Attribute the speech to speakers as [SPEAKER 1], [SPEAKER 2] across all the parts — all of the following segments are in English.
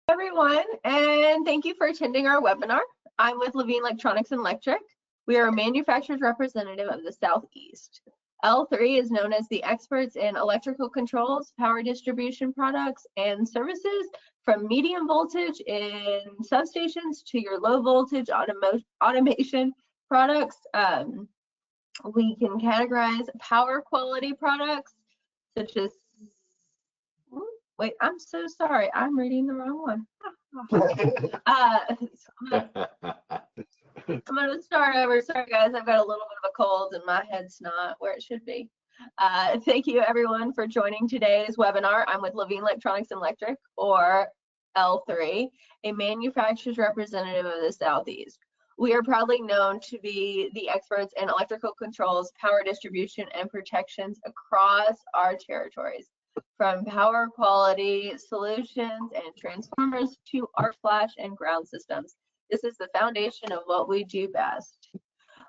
[SPEAKER 1] Everyone, and thank you for attending our webinar. I'm with Levine Electronics and Electric. We are a manufacturer's representative of the Southeast. L3 is known as the experts in electrical controls, power distribution products, and services from medium voltage in substations to your low voltage automation products. We can categorize power quality products such as wait, I'm so sorry. I'm reading the wrong one. I'm going to start over. Sorry, guys. I've got a little bit of a cold and my head's not where it should be. Thank you, everyone, for joining today's webinar. I'm with Levine Electronics and Electric, or L3, a manufacturer's representative of the Southeast. We are proudly known to be the experts in electrical controls, power distribution, and protections across our territories. From power quality solutions and transformers to arc flash and ground systems. This is the foundation of what we do best.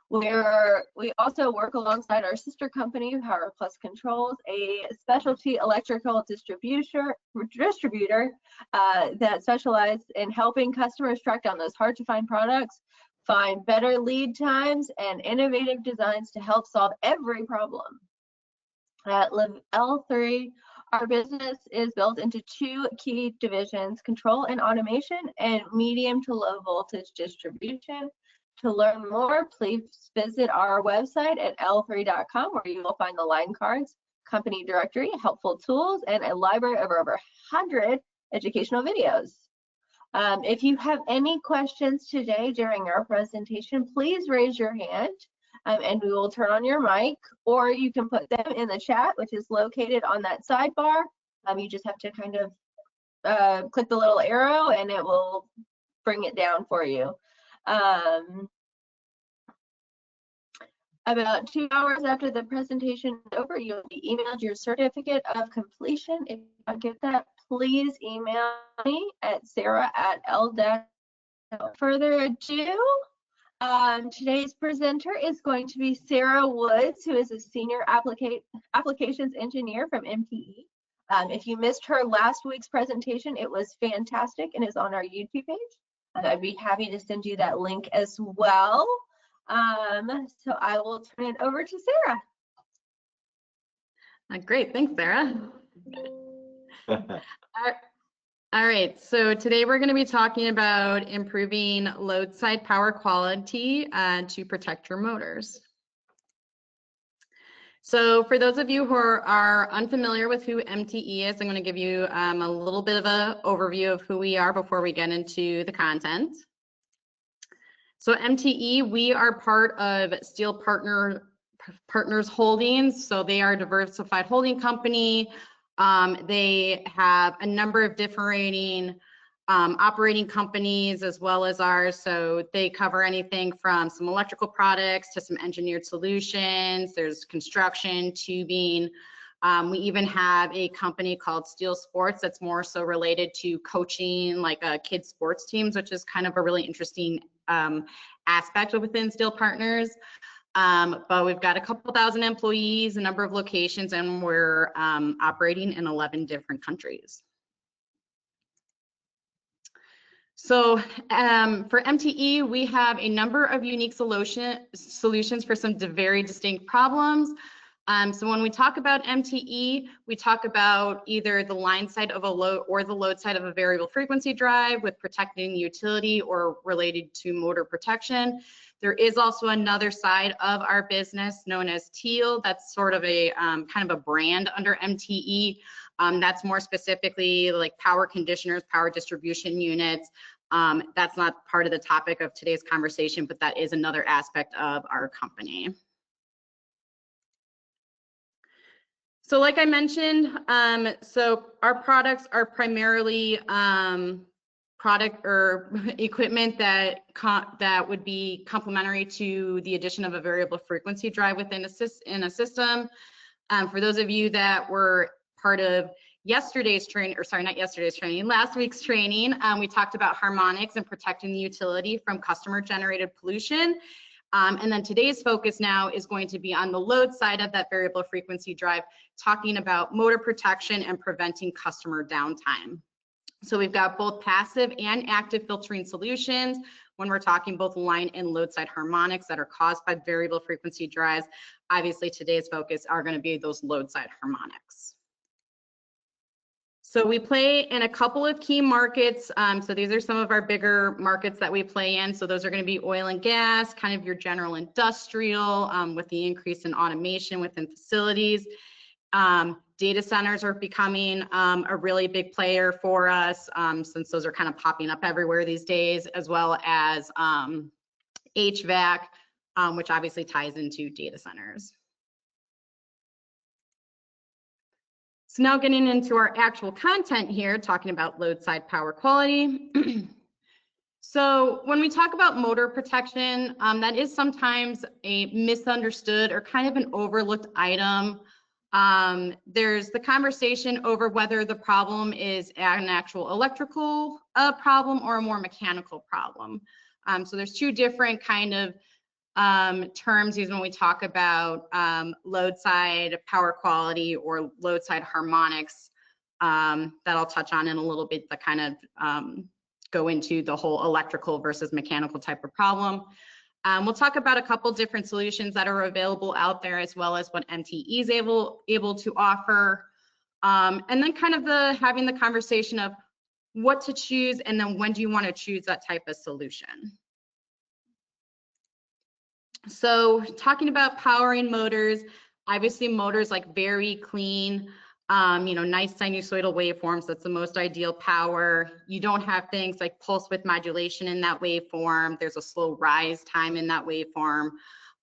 [SPEAKER 1] We also work alongside our sister company, Power Plus Controls, a specialty electrical distributor that specializes in helping customers track down those hard to find products, find better lead times, and innovative designs to help solve every problem. At L3, our business is built into two key divisions, control and automation and medium to low voltage distribution. To learn more, please visit our website at l3.com, where you will find the line cards, company directory, helpful tools, and a library of over 100 educational videos. If you have any questions today during our presentation, please raise your hand. And we will turn on your mic, or you can put them in the chat, which is located on that sidebar. You just have to kind of click the little arrow and it will bring it down for you. About 2 hours after the presentation is over, you'll be emailed your certificate of completion. If you don't get that, please email me at sarah@l. Further ado, today's presenter is going to be Sarah Woods, who is a senior applications engineer from MTE. If you missed her last week's presentation, it was fantastic and is on our YouTube page. I'd be happy to send you that link as well. So I will turn it over to Sarah.
[SPEAKER 2] Great, thanks, Sarah. All right, so today we're going to be talking about improving load side power quality to protect your motors. So for those of you who are unfamiliar with who MTE is, I'm going to give you a little bit of an overview of who we are before we get into the content. So MTE, we are part of Steel Partners Holdings, so they are a diversified holding company. They have a number of differing operating companies as well as ours. So they cover anything from some electrical products to some engineered solutions. There's construction, tubing. We even have a company called Steel Sports that's more so related to coaching, like kids sports teams, which is kind of a really interesting aspect within Steel Partners. But we've got a couple thousand employees, a number of locations, and we're operating in 11 different countries. So for MTE, we have a number of unique solutions for some very distinct problems. So when we talk about MTE, we talk about either the line side of a load or the load side of a variable frequency drive with protecting the utility or related to motor protection. There is also another side of our business known as Teal. That's sort of a kind of a brand under MTE. That's more specifically like power conditioners, power distribution units. That's not part of the topic of today's conversation, but that is another aspect of our company. So like I mentioned, so our products are primarily product or equipment that would be complementary to the addition of a variable frequency drive within a system. For those of you that were part of yesterday's training, or sorry, not yesterday's training, last week's training, we talked about harmonics and protecting the utility from customer generated pollution. And then today's focus now is going to be on the load side of that variable frequency drive, talking about motor protection and preventing customer downtime. So we've got both passive and active filtering solutions when we're talking both line and load side harmonics that are caused by variable frequency drives. Obviously, today's focus are going to be those load side harmonics. So we play in a couple of key markets. So these are some of our bigger markets that we play in. So those are going to be oil and gas, kind of your general industrial, with the increase in automation within facilities. Data centers are becoming a really big player for us, since those are kind of popping up everywhere these days, as well as HVAC, which obviously ties into data centers. So now getting into our actual content here, talking about load side power quality. So when we talk about motor protection, that is sometimes a misunderstood or kind of an overlooked item. There's the conversation over whether the problem is an actual electrical problem or a more mechanical problem. So there's two different kind of terms used when we talk about load side power quality or load side harmonics, that I'll touch on in a little bit, that kind of go into the whole electrical versus mechanical type of problem. We'll talk about a couple different solutions that are available out there, as well as what MTE is able to offer. And then kind of having the conversation of what to choose, and then when do you want to choose that type of solution. So talking about powering motors, obviously motors like very clean, nice sinusoidal waveforms. That's the most ideal power. You don't have things like pulse width modulation in that waveform. There's a slow rise time in that waveform.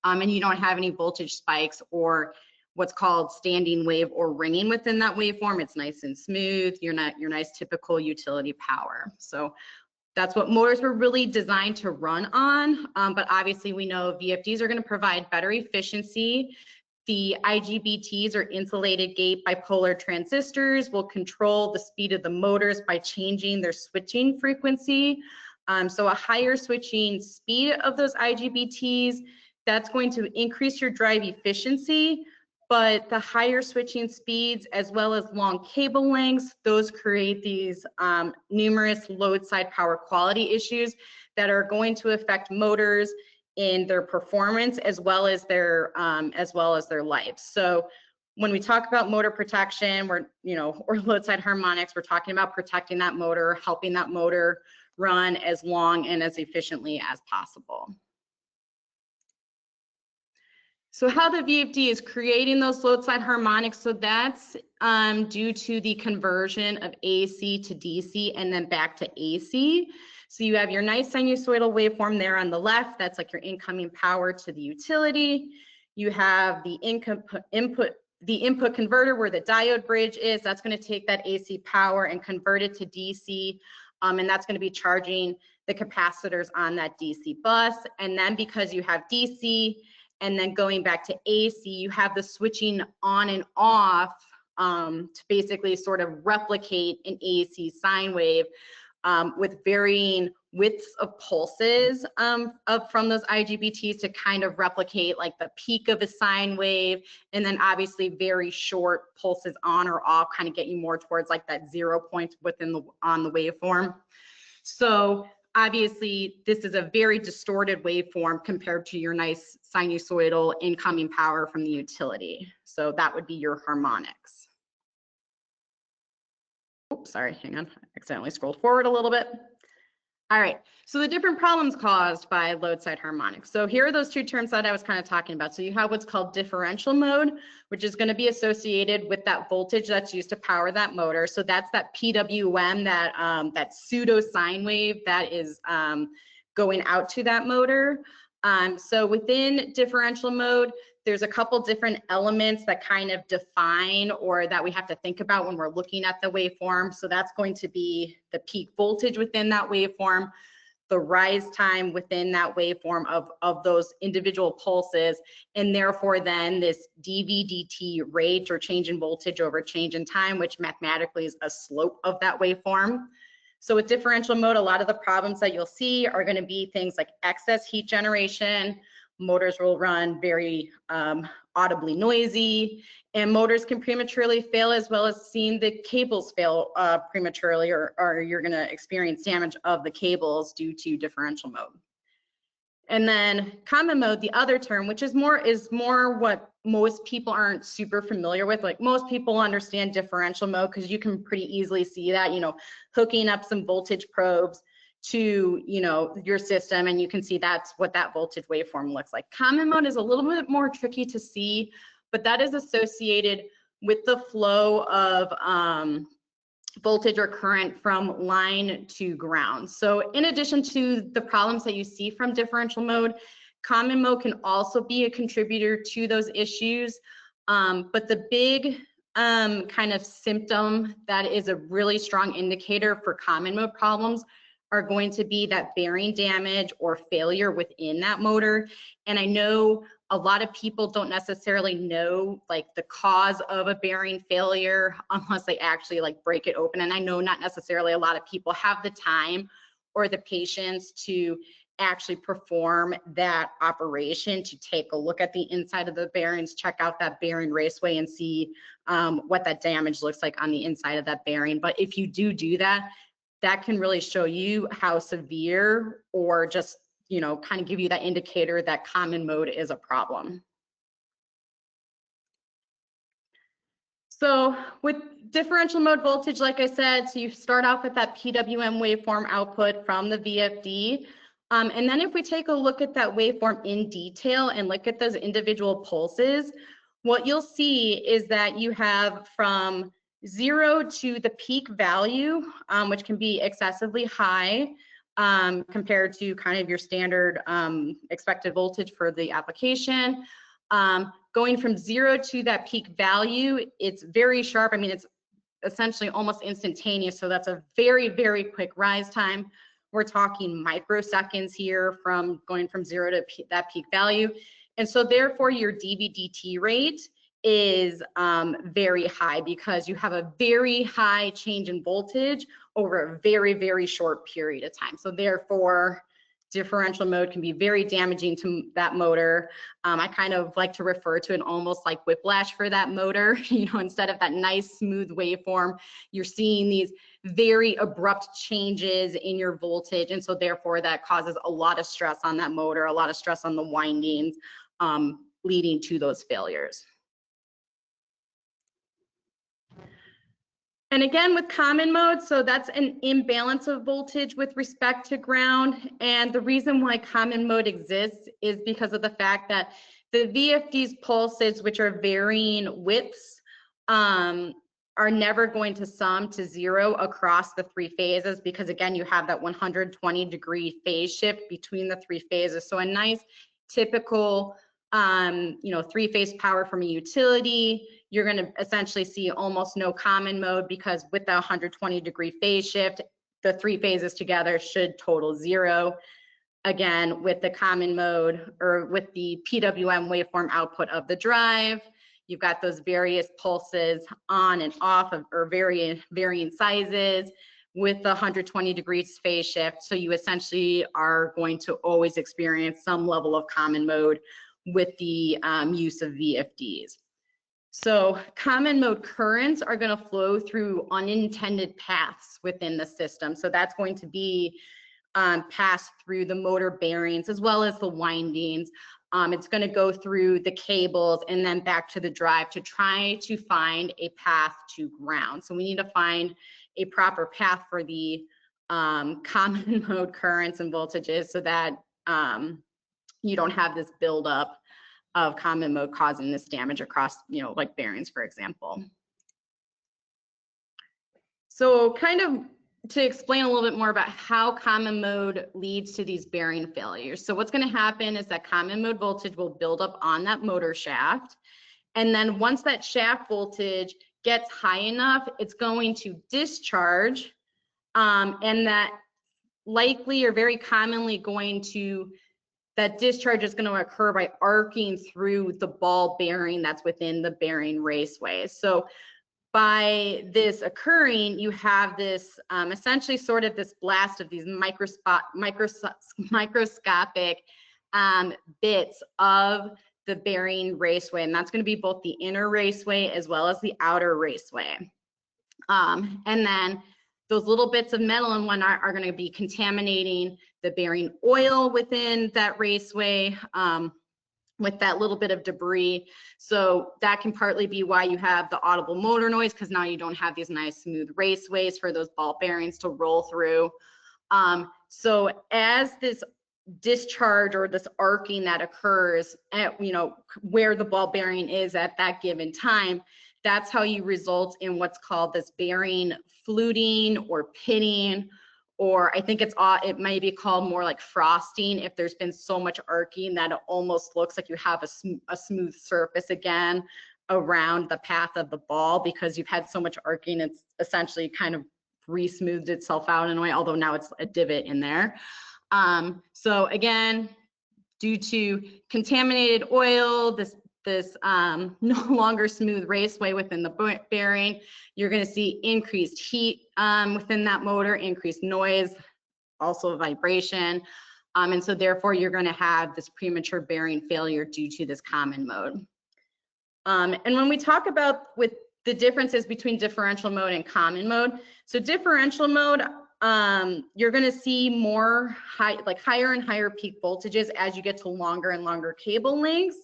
[SPEAKER 2] And you don't have any voltage spikes or what's called standing wave or ringing within that waveform. It's nice and smooth. Your nice typical utility power. So that's what motors were really designed to run on. But obviously we know VFDs are going to provide better efficiency. The IGBTs, or insulated gate bipolar transistors, will control the speed of the motors by changing their switching frequency. So a higher switching speed of those IGBTs, that's going to increase your drive efficiency. But the higher switching speeds, as well as long cable lengths, those create these numerous load side power quality issues that are going to affect motors in their performance, as well as their life. So when we talk about motor protection, or load side harmonics, we're talking about protecting that motor, helping that motor run as long and as efficiently as possible. So how the VFD is creating those load side harmonics, so that's due to the conversion of AC to DC and then back to AC. So you have your nice sinusoidal waveform there on the left. That's like your incoming power to the utility. You have the input converter where the diode bridge is. That's going to take that AC power and convert it to DC. And that's going to be charging the capacitors on that DC bus. And then because you have DC and then going back to AC, you have the switching on and off to basically sort of replicate an AC sine wave with varying widths of pulses from those IGBTs to kind of replicate like the peak of a sine wave, and then obviously very short pulses on or off, kind of get you more towards like that 0 point on the waveform. So obviously this is a very distorted waveform compared to your nice sinusoidal incoming power from the utility. So that would be your harmonics. Oops, sorry, hang on, I accidentally scrolled forward a little bit. All right, so the different problems caused by load side harmonics. So here are those two terms that I was kind of talking about. So you have what's called differential mode, which is going to be associated with that voltage that's used to power that motor. So that's that PWM, that pseudo sine wave that is going out to that motor. So within differential mode, there's a couple different elements that kind of define or that we have to think about when we're looking at the waveform. So that's going to be the peak voltage within that waveform, the rise time within that waveform of those individual pulses, and therefore then this dV/dt rate, or change in voltage over change in time, which mathematically is a slope of that waveform. So with differential mode, a lot of the problems that you'll see are going to be things like excess heat generation, Motors will run very audibly noisy, and motors can prematurely fail, as well as seeing the cables fail prematurely, or you're going to experience damage of the cables due to differential mode. And then common mode, the other term, which is more what most people aren't super familiar with. Like, most people understand differential mode because you can pretty easily see that, you know, hooking up some voltage probes to, you know, your system, and you can see that's what that voltage waveform looks like. Common mode is a little bit more tricky to see, but that is associated with the flow of voltage or current from line to ground. So in addition to the problems that you see from differential mode, common mode can also be a contributor to those issues. But the big kind of symptom that is a really strong indicator for common mode problems are going to be that bearing damage or failure within that motor. And I know a lot of people don't necessarily know like the cause of a bearing failure unless they actually like break it open. And I know not necessarily a lot of people have the time or the patience to actually perform that operation, to take a look at the inside of the bearings, check out that bearing raceway, and see what that damage looks like on the inside of that bearing. But if you do that, that can really show you how severe, or just, you know, kind of give you that indicator that common mode is a problem. So with differential mode voltage, like I said, so you start off with that PWM waveform output from the VFD. And then if we take a look at that waveform in detail and look at those individual pulses, what you'll see is that you have from 0 to the peak value, which can be excessively high compared to kind of your standard expected voltage for the application. Going from 0 to that peak value, it's very sharp. I mean, it's essentially almost instantaneous. So that's a very, very quick rise time. We're talking microseconds here from going from 0 to that peak value. And so therefore your dV/dt rate is very high, because you have a very high change in voltage over a very, very short period of time. So therefore, differential mode can be very damaging to that motor. I kind of like to refer to it almost like whiplash for that motor. You know, instead of that nice smooth waveform, you're seeing these very abrupt changes in your voltage. And so therefore that causes a lot of stress on that motor, a lot of stress on the windings, leading to those failures. And again, with common mode, so that's an imbalance of voltage with respect to ground. And the reason why common mode exists is because of the fact that the VFD's pulses, which are varying widths, are never going to sum to 0 across the 3 phases, because again, you have that 120-degree phase shift between the 3 phases. So a nice typical you know, 3-phase power from a utility, you're going to essentially see almost no common mode, because with the 120-degree phase shift, the 3 phases together should total 0. Again, with the common mode, or with the PWM waveform output of the drive, you've got those various pulses on and off of, or varying sizes with the 120 degrees phase shift. So you essentially are going to always experience some level of common mode with the use of VFDs. So common mode currents are going to flow through unintended paths within the system. So that's going to be passed through the motor bearings as well as the windings. It's going to go through the cables and then back to the drive to try to find a path to ground. So we need to find a proper path for the common mode currents and voltages, so that you don't have this buildup of common mode causing this damage across, you know, like bearings, for example. So kind of to explain a little bit more about how common mode leads to these bearing failures. So what's going to happen is that common mode voltage will build up on that motor shaft. And then once that shaft voltage gets high enough, it's going to discharge, and that likely or very commonly that discharge is going to occur by arcing through the ball bearing that's within the bearing raceway. So by this occurring, you have this essentially sort of this blast of these microscopic bits of the bearing raceway, and that's going to be both the inner raceway as well as the outer raceway. And then those little bits of metal and whatnot are going to be contaminating the bearing oil within that raceway with that little bit of debris. So that can partly be why you have the audible motor noise, because now you don't have these nice smooth raceways for those ball bearings to roll through. So as this discharge or this arcing that occurs at, you know, where the ball bearing is at that given time, that's how you result in what's called this bearing fluting or pitting, or I think it might be called more like frosting if there's been so much arcing that it almost looks like you have a smooth surface again around the path of the ball, because you've had so much arcing, it's essentially kind of re-smoothed itself out in a way, although now it's a divot in there. So again, due to contaminated oil, this no longer smooth raceway within the bearing, you're going to see increased heat within that motor, increased noise, also vibration, and so therefore you're going to have this premature bearing failure due to this common mode. And when we talk about with the differences between differential mode and common mode, so differential mode, you're going to see more higher and higher peak voltages as you get to longer and longer cable lengths.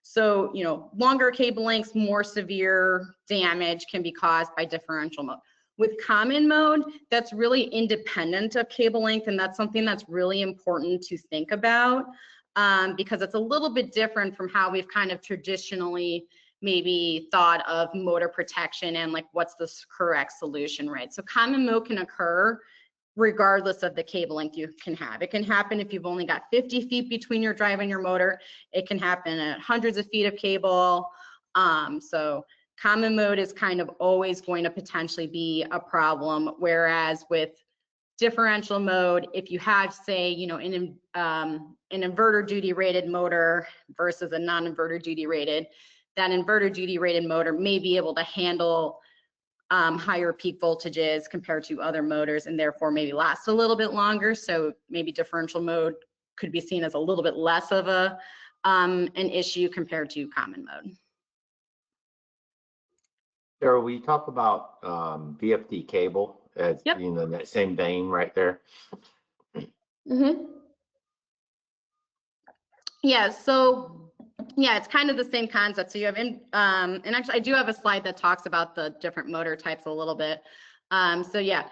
[SPEAKER 2] So, you know, longer cable lengths, more severe damage can be caused by differential mode. With common mode, that's really independent of cable length, and that's something that's really important to think about, because it's a little bit different from how we've kind of traditionally maybe thought of motor protection and like what's the correct solution, right? So common mode can occur regardless of the cable length you can have. It can happen if you've only got 50 feet between your drive and your motor. It can happen at hundreds of feet of cable. So common mode is kind of always going to potentially be a problem, whereas with differential mode, if you have, say, you know, an inverter duty rated motor versus a non-inverter duty rated, that inverter duty rated motor may be able to handle higher peak voltages compared to other motors, and therefore maybe last a little bit longer. So maybe differential mode could be seen as a little bit less of an issue compared to common mode.
[SPEAKER 3] Sarah, we talk about VFD cable as,
[SPEAKER 2] Yep.
[SPEAKER 3] you know, in that same vein right there.
[SPEAKER 2] Mm-hmm. Yeah, so yeah, it's kind of the same concept. So you have, and actually I do have a slide that talks about the different motor types a little bit. So yeah,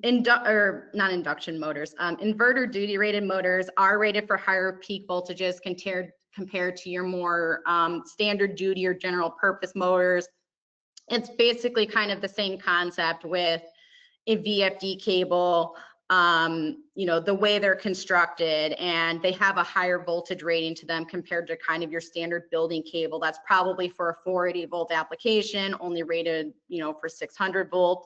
[SPEAKER 2] not induction motors, inverter duty rated motors are rated for higher peak voltages compared to your more standard duty or general purpose motors. It's basically kind of the same concept with a VFD cable. You know, the way they're constructed, and they have a higher voltage rating to them compared to kind of your standard building cable that's probably for a 480 volt application, only rated, you know, for 600 volt.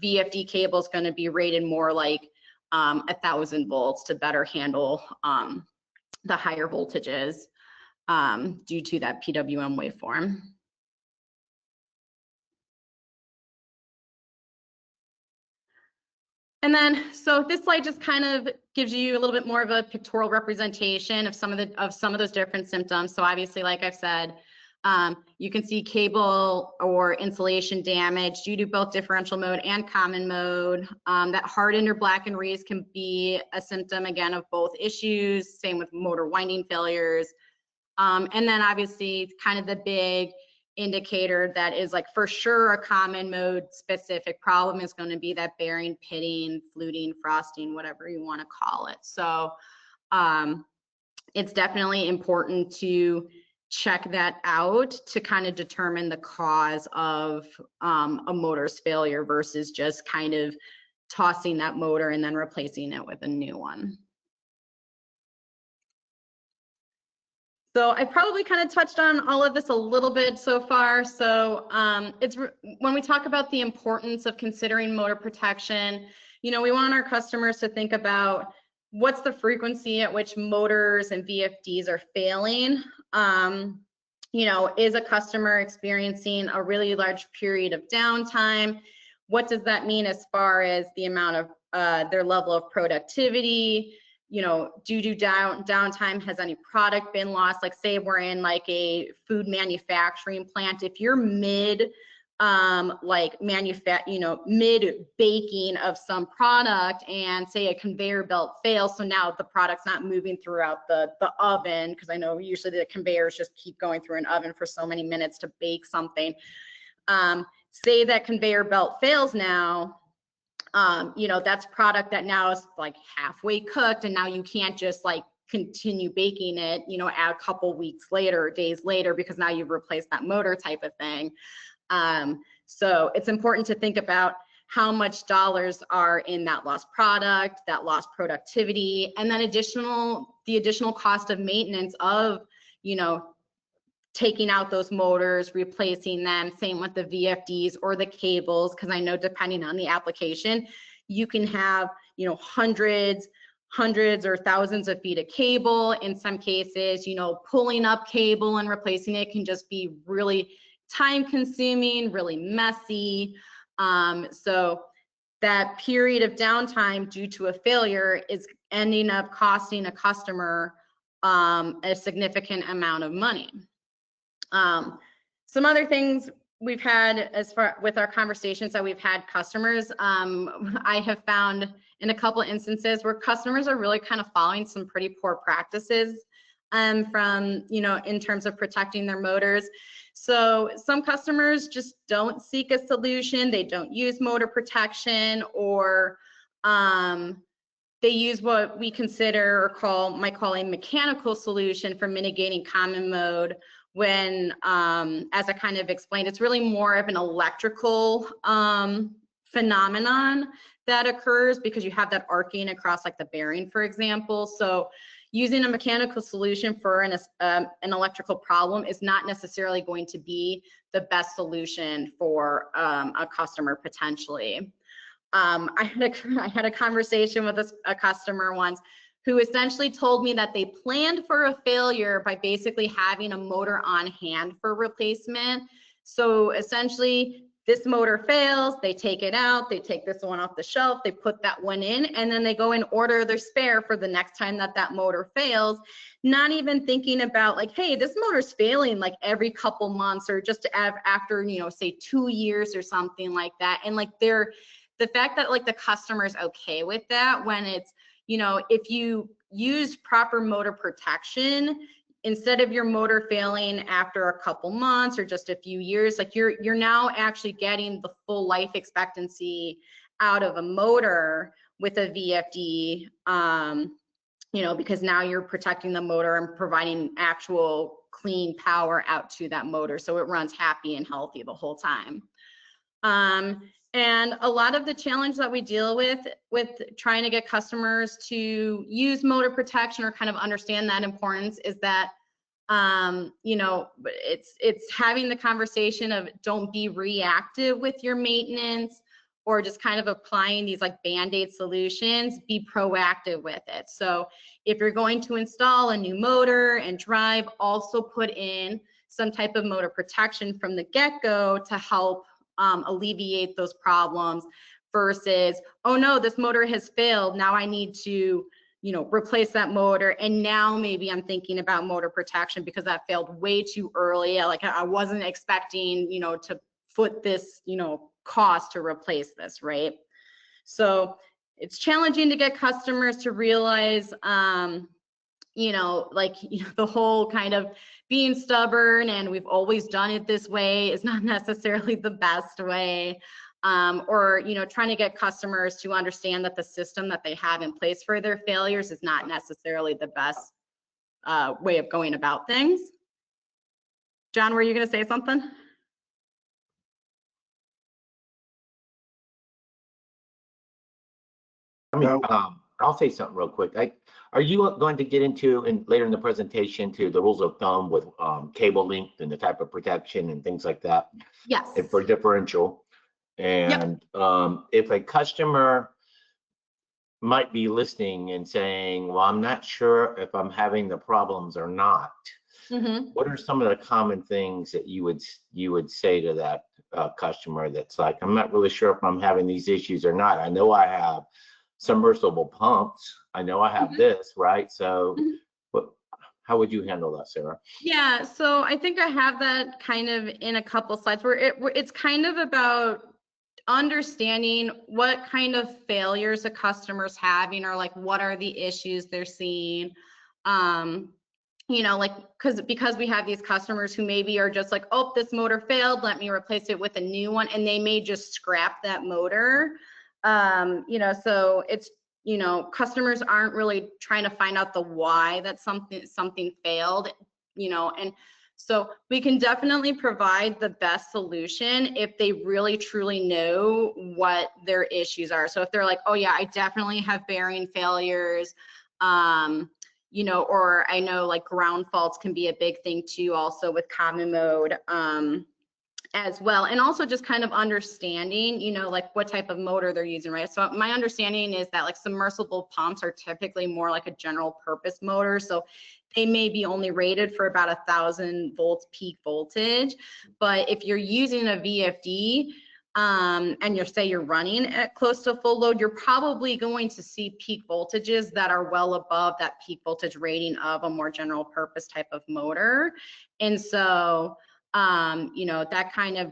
[SPEAKER 2] VFD cable is going to be rated more like 1,000 volts to better handle the higher voltages due to that PWM waveform. And then, so this slide just kind of gives you a little bit more of a pictorial representation of some of those different symptoms. So obviously, like I've said, you can see cable or insulation damage due to both differential mode and common mode. That hardened or blackened reeds can be a symptom, again, of both issues. Same with motor winding failures. And then obviously, kind of the big indicator that is like for sure a common mode specific problem is going to be that bearing pitting, fluting, frosting, whatever you want to call it. So it's definitely important to check that out to kind of determine the cause of a motor's failure versus just kind of tossing that motor and then replacing it with a new one. So I probably kind of touched on all of this a little bit so far. So when we talk about the importance of considering motor protection, you know, we want our customers to think about what's the frequency at which motors and VFDs are failing. You know, is a customer experiencing a really large period of downtime? What does that mean as far as the amount of their level of productivity? you know, due to downtime, has any product been lost? Like say we're in like a food manufacturing plant, if you're mid mid baking of some product and say a conveyor belt fails, so now the product's not moving throughout the oven, because I know usually the conveyors just keep going through an oven for so many minutes to bake something. Say that conveyor belt fails now, you know, that's product that now is like halfway cooked, and now you can't just like continue baking it, you know, a couple weeks later or days later, because now you've replaced that motor type of thing. So it's important to think about how much dollars are in that lost product, that lost productivity, and then the additional cost of maintenance of, you know, taking out those motors, replacing them, same with the VFDs or the cables, because I know depending on the application, you can have, you know, hundreds or thousands of feet of cable. In some cases, you know, pulling up cable and replacing it can just be really time consuming, really messy. So that period of downtime due to a failure is ending up costing a customer a significant amount of money. Some other things we've had as far with our conversations that we've had customers, I have found in a couple of instances where customers are really kind of following some pretty poor practices from, you know, in terms of protecting their motors. So some customers just don't seek a solution. They don't use motor protection, or they use what we consider or might call a mechanical solution for mitigating common mode, when, as I kind of explained, it's really more of an electrical phenomenon that occurs because you have that arcing across like the bearing, for example. So using a mechanical solution for an electrical problem is not necessarily going to be the best solution for a customer potentially. I had a conversation with a customer once who essentially told me that they planned for a failure by basically having a motor on hand for replacement. So essentially, this motor fails, they take it out, they take this one off the shelf, they put that one in, and then they go and order their spare for the next time that motor fails, not even thinking about like, hey, this motor's failing like every couple months, or just after, you know, say 2 years or something like that. And like the fact that like the customer's okay with that, when it's, you know, if you use proper motor protection, instead of your motor failing after a couple months or just a few years, like you're now actually getting the full life expectancy out of a motor with a VFD, you know, because now you're protecting the motor and providing actual clean power out to that motor, so it runs happy and healthy the whole time. And a lot of the challenge that we deal with trying to get customers to use motor protection or kind of understand that importance is that, you know, it's having the conversation of don't be reactive with your maintenance or just kind of applying these like Band-Aid solutions, be proactive with it. So if you're going to install a new motor and drive, also put in some type of motor protection from the get-go to help alleviate those problems, versus, oh no, this motor has failed, now I need to, you know, replace that motor, and now maybe I'm thinking about motor protection because that failed way too early. Like I wasn't expecting, you know, to foot this, you know, cost to replace this, right? So it's challenging to get customers to realize, you know, like, you know, the whole kind of being stubborn and we've always done it this way is not necessarily the best way. Or, you know, trying to get customers to understand that the system that they have in place for their failures is not necessarily the best way of going about things. John, were you going to say something?
[SPEAKER 3] I mean, I'll say something real quick. Are you going to get into later in the presentation to the rules of thumb with cable length and the type of protection and things like that?
[SPEAKER 2] Yes.
[SPEAKER 3] And for differential. And yep. If a customer might be listening and saying, well, I'm not sure if I'm having the problems or not. Mm-hmm. What are some of the common things that you would say to that customer that's like, I'm not really sure if I'm having these issues or not. I know I have submersible pumps. I know I have this, right? So what, how would you handle that, Sarah?
[SPEAKER 2] Yeah, so I think I have that kind of in a couple slides where it's kind of about understanding what kind of failures a customer's having, or like what are the issues they're seeing. You know, like because we have these customers who maybe are just like, oh, this motor failed, let me replace it with a new one, and they may just scrap that motor. You know, so it's, you know, customers aren't really trying to find out the why that something failed, you know, and so we can definitely provide the best solution if they really truly know what their issues are. So if they're like, oh yeah, I definitely have bearing failures, you know, or I know like ground faults can be a big thing too, also with common mode as well. And also just kind of understanding, you know, like what type of motor they're using, right? So my understanding is that like submersible pumps are typically more like a general purpose motor. So they may be only rated for about 1,000 volts peak voltage. But if you're using a VFD, and you're running at close to full load, you're probably going to see peak voltages that are well above that peak voltage rating of a more general purpose type of motor. And so, you know, that kind of,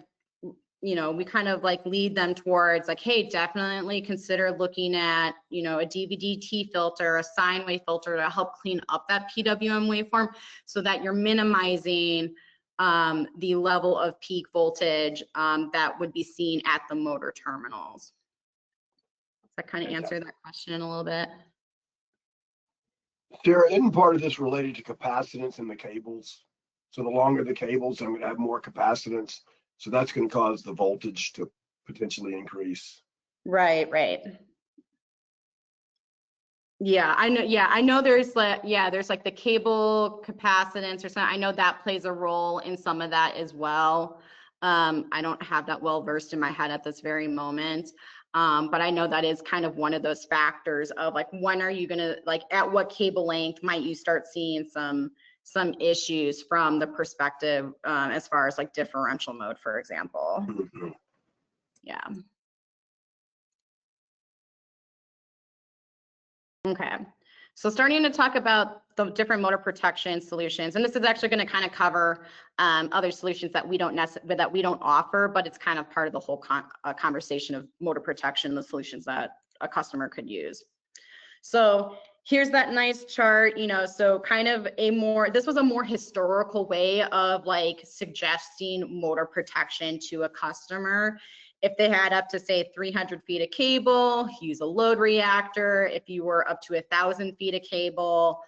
[SPEAKER 2] you know, we kind of like lead them towards like, hey, definitely consider looking at, you know, a DVD-T filter, a sine wave filter to help clean up that PWM waveform so that you're minimizing the level of peak voltage that would be seen at the motor terminals. Does that kind of answer that question a little bit?
[SPEAKER 4] Sarah, isn't part of this related to capacitance in the cables? So the longer the cables, I'm going to have more capacitance. So that's going to cause the voltage to potentially increase.
[SPEAKER 2] Right, right. Yeah, I know. Yeah, I know there's like, yeah, there's like the cable capacitance or something. I know that plays a role in some of that as well. I don't have that well versed in my head at this very moment. But I know that is kind of one of those factors of like, when are you gonna, like, at what cable length might you start seeing some issues from the perspective as far as like differential mode, for example.
[SPEAKER 4] Mm-hmm.
[SPEAKER 2] Yeah. Okay, so starting to talk about the different motor protection solutions, and this is actually going to kind of cover other solutions that we don't offer, but it's kind of part of the whole conversation of motor protection, the solutions that a customer could use. So here's that nice chart, you know, so kind of this was a more historical way of like suggesting motor protection to a customer. If they had up to say 300 feet of cable, use a load reactor. If you were up to 1,000 feet of cable,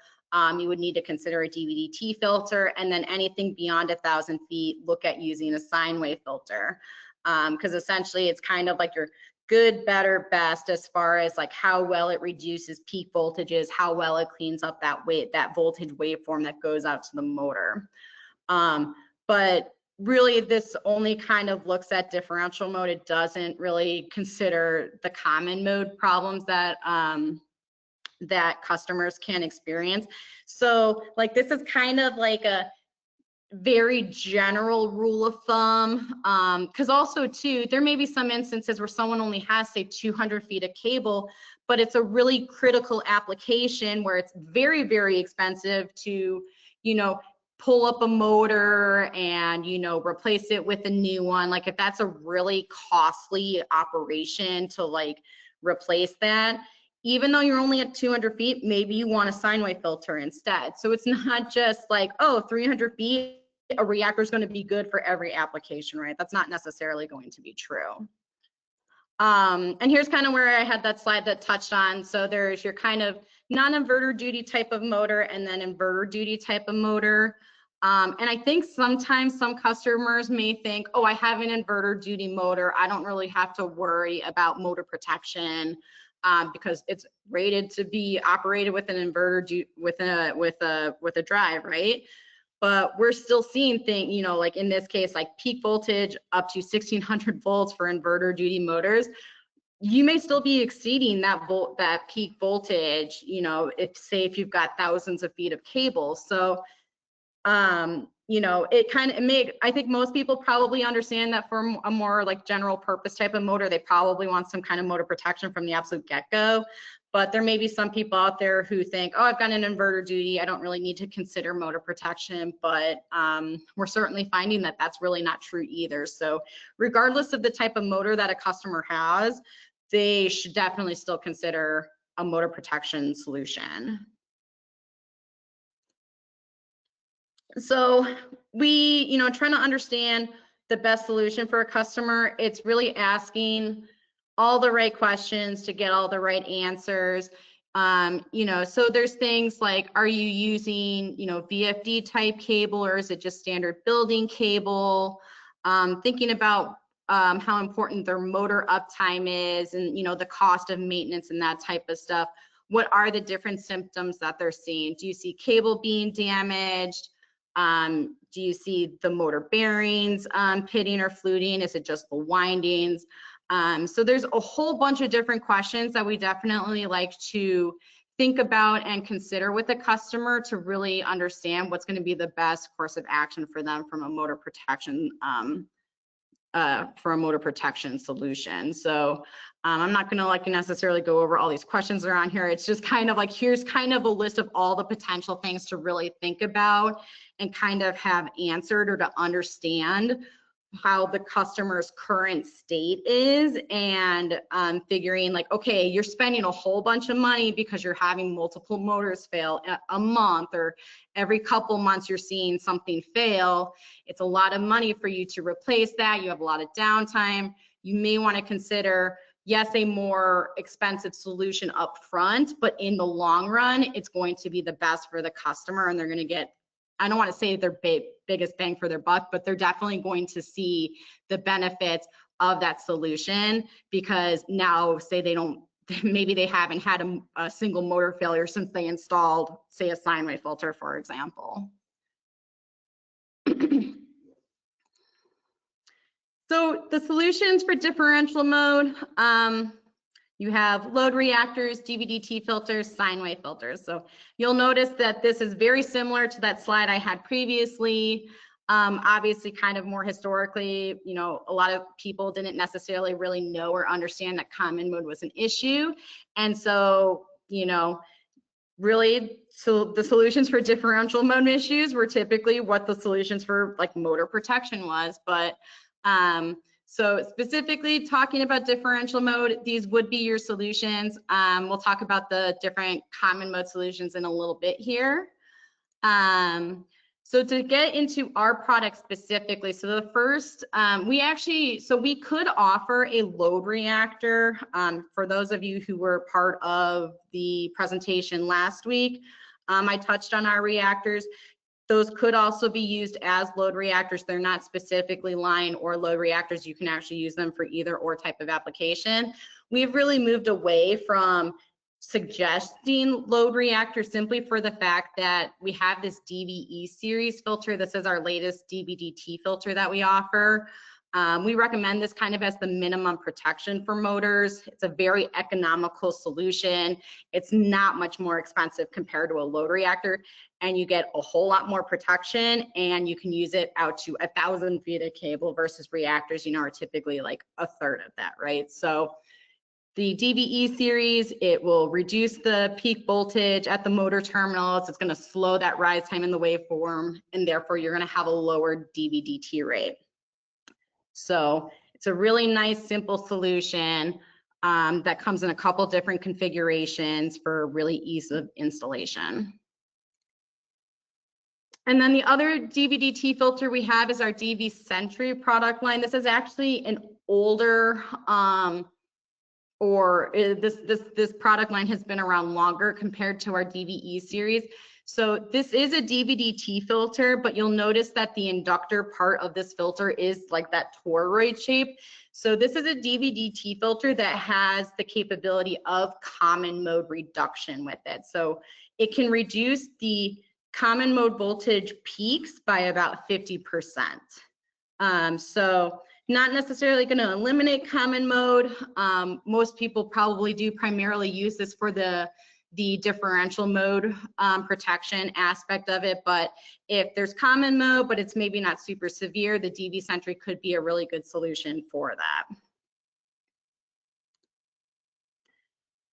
[SPEAKER 2] you would need to consider a DVD-T filter, and then anything beyond 1,000 feet, look at using a sine wave filter. Because essentially it's kind of like your good, better, best as far as like how well it reduces peak voltages, how well it cleans up that voltage waveform that goes out to the motor. But really this only kind of looks at differential mode. It doesn't really consider the common mode problems that that customers can experience. So like this is kind of like a very general rule of thumb, because also too, there may be some instances where someone only has say 200 feet of cable, but it's a really critical application where it's very, very expensive to, you know, pull up a motor and, you know, replace it with a new one. Like if that's a really costly operation to like replace that, even though you're only at 200 feet, maybe you want a sine wave filter instead. So it's not just like, oh, 300 feet, a reactor is going to be good for every application, right? That's not necessarily going to be true. And here's kind of where I had that slide that touched on. So there's your kind of non-inverter duty type of motor and then inverter duty type of motor. And I think sometimes some customers may think, oh, I have an inverter duty motor. I don't really have to worry about motor protection because it's rated to be operated with an inverter with a drive, right? But we're still seeing things, you know, like in this case, like peak voltage up to 1,600 volts for inverter duty motors. You may still be exceeding that peak voltage, you know, if you've got thousands of feet of cable. So You know, I think most people probably understand that for a more like general purpose type of motor, they probably want some kind of motor protection from the absolute get-go. But there may be some people out there who think, oh, I've got an inverter duty, I don't really need to consider motor protection, but we're certainly finding that that's really not true either. So regardless of the type of motor that a customer has, they should definitely still consider a motor protection solution. So we, you know, trying to understand the best solution for a customer, it's really asking all the right questions to get all the right answers. You know, so there's things like, are you using, you know, VFD type cable, or is it just standard building cable? Thinking about how important their motor uptime is, and, you know, the cost of maintenance and that type of stuff. What are the different symptoms that they're seeing? Do you see cable being damaged? Do you see the motor bearings pitting or fluting? Is it just the windings? So there's a whole bunch of different questions that we definitely like to think about and consider with the customer to really understand what's going to be the best course of action for them from a motor protection solution. So I'm not going to like necessarily go over all these questions that are on here. It's just kind of like, here's kind of a list of all the potential things to really think about and kind of have answered, or to understand how the customer's current state is, and figuring like, okay, you're spending a whole bunch of money because you're having multiple motors fail a month, or every couple months you're seeing something fail. It's a lot of money for you to replace that. You have a lot of downtime. You may want to consider, yes, a more expensive solution up front, but in the long run, it's going to be the best for the customer, and they're going to get, I don't want to say their biggest bang for their buck, but they're definitely going to see the benefits of that solution, because now, say they don't, maybe they haven't had a single motor failure since they installed, say, a sine wave filter, for example. So the solutions for differential mode, you have load reactors, DVDT filters, sine wave filters. So you'll notice that this is very similar to that slide I had previously. Obviously, kind of more historically, you know, a lot of people didn't necessarily really know or understand that common mode was an issue. And so, you know, really, so the solutions for differential mode issues were typically what the solutions for like motor protection was. But so specifically talking about differential mode, these would be your solutions. We'll talk about the different common mode solutions in a little bit here. So to get into our product specifically, so the first, we could offer a load reactor. For those of you who were part of the presentation last week, I touched on our reactors. Those could also be used as load reactors. They're not specifically line or load reactors. You can actually use them for either or type of application. We've really moved away from suggesting load reactors simply for the fact that we have this DVE series filter. This is our latest DVDT filter that we offer. We recommend this kind of as the minimum protection for motors. It's a very economical solution. It's not much more expensive compared to a load reactor, and you get a whole lot more protection, and you can use it out to 1,000 feet of cable versus reactors, you know, are typically like a third of that, right? So the DVE series, it will reduce the peak voltage at the motor terminals. It's going to slow that rise time in the waveform, and therefore you're going to have a lower DVDT rate. So it's a really nice, simple solution that comes in a couple different configurations for really ease of installation. And then the other DVDT filter we have is our DV Sentry product line. This is actually an older, this product line has been around longer compared to our DVE series. So this is a DVDT filter, but you'll notice that the inductor part of this filter is like that toroid shape. So this is a DVDT filter that has the capability of common mode reduction with it. So it can reduce the common mode voltage peaks by about 50%. So not necessarily going to eliminate common mode. Most people probably do primarily use this for the the differential mode protection aspect of it. But if there's common mode, but it's maybe not super severe, the DV Sentry could be a really good solution for that.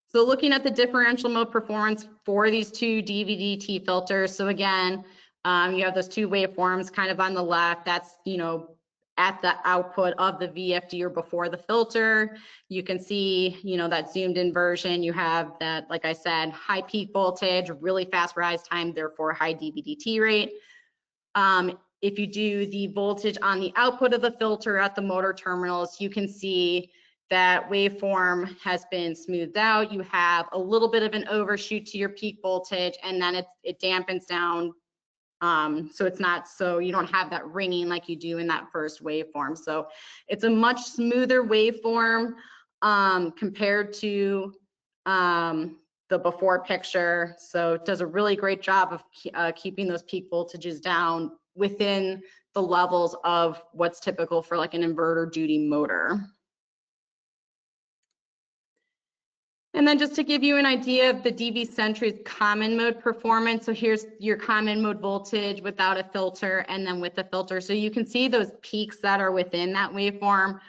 [SPEAKER 2] So looking at the differential mode performance for these two DVDT filters. So again, you have those two waveforms kind of on the left. That's, you know, at the output of the VFD or before the filter. You can see, you know, that zoomed in version. You have that, like I said, high peak voltage, really fast rise time, therefore high DVDT rate. If you do the voltage on the output of the filter at the motor terminals, you can see that waveform has been smoothed out. You have a little bit of an overshoot to your peak voltage, and then it dampens down. So it's not, so you don't have that ringing like you do in that first waveform. So it's a much smoother waveform compared to the before picture. So it does a really great job of keeping those peak voltages down within the levels of what's typical for like an inverter duty motor. And then just to give you an idea of the DV Sentry's common mode performance. So here's your common mode voltage without a filter and then with the filter. So you can see those peaks that are within that waveform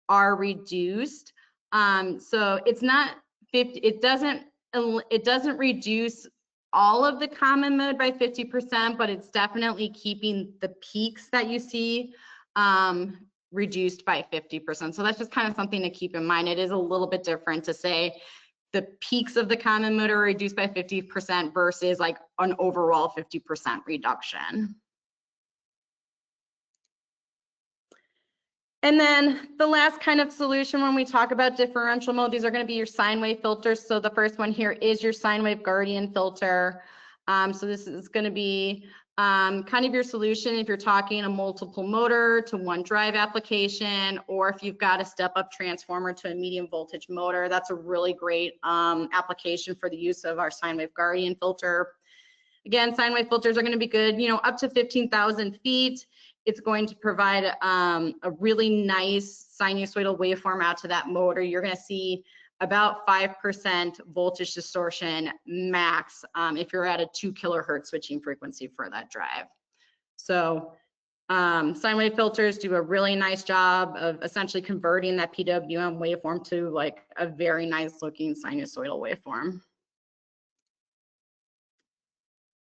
[SPEAKER 2] are reduced. So it's not 50, it doesn't reduce all of the common mode by 50%, but it's definitely keeping the peaks that you see reduced by 50%. So that's just kind of something to keep in mind. It is a little bit different to say the peaks of the common mode are reduced by 50% versus like an overall 50% reduction. And then the last kind of solution when we talk about differential mode, these are going to be your sine wave filters. So the first one here is your sine wave Guardian filter. So this is going to be kind of your solution if you're talking a multiple motor to one drive application, or if you've got a step up transformer to a medium voltage motor. That's a really great application for the use of our sine wave Guardian filter. Again, sine wave filters are going to be good, you know, up to 15,000 feet. It's going to provide a really nice sinusoidal waveform out to that motor. You're going to see about 5% voltage distortion max if you're at a 2 kilohertz switching frequency for that drive. So sine wave filters do a really nice job of essentially converting that PWM waveform to like a very nice looking sinusoidal waveform.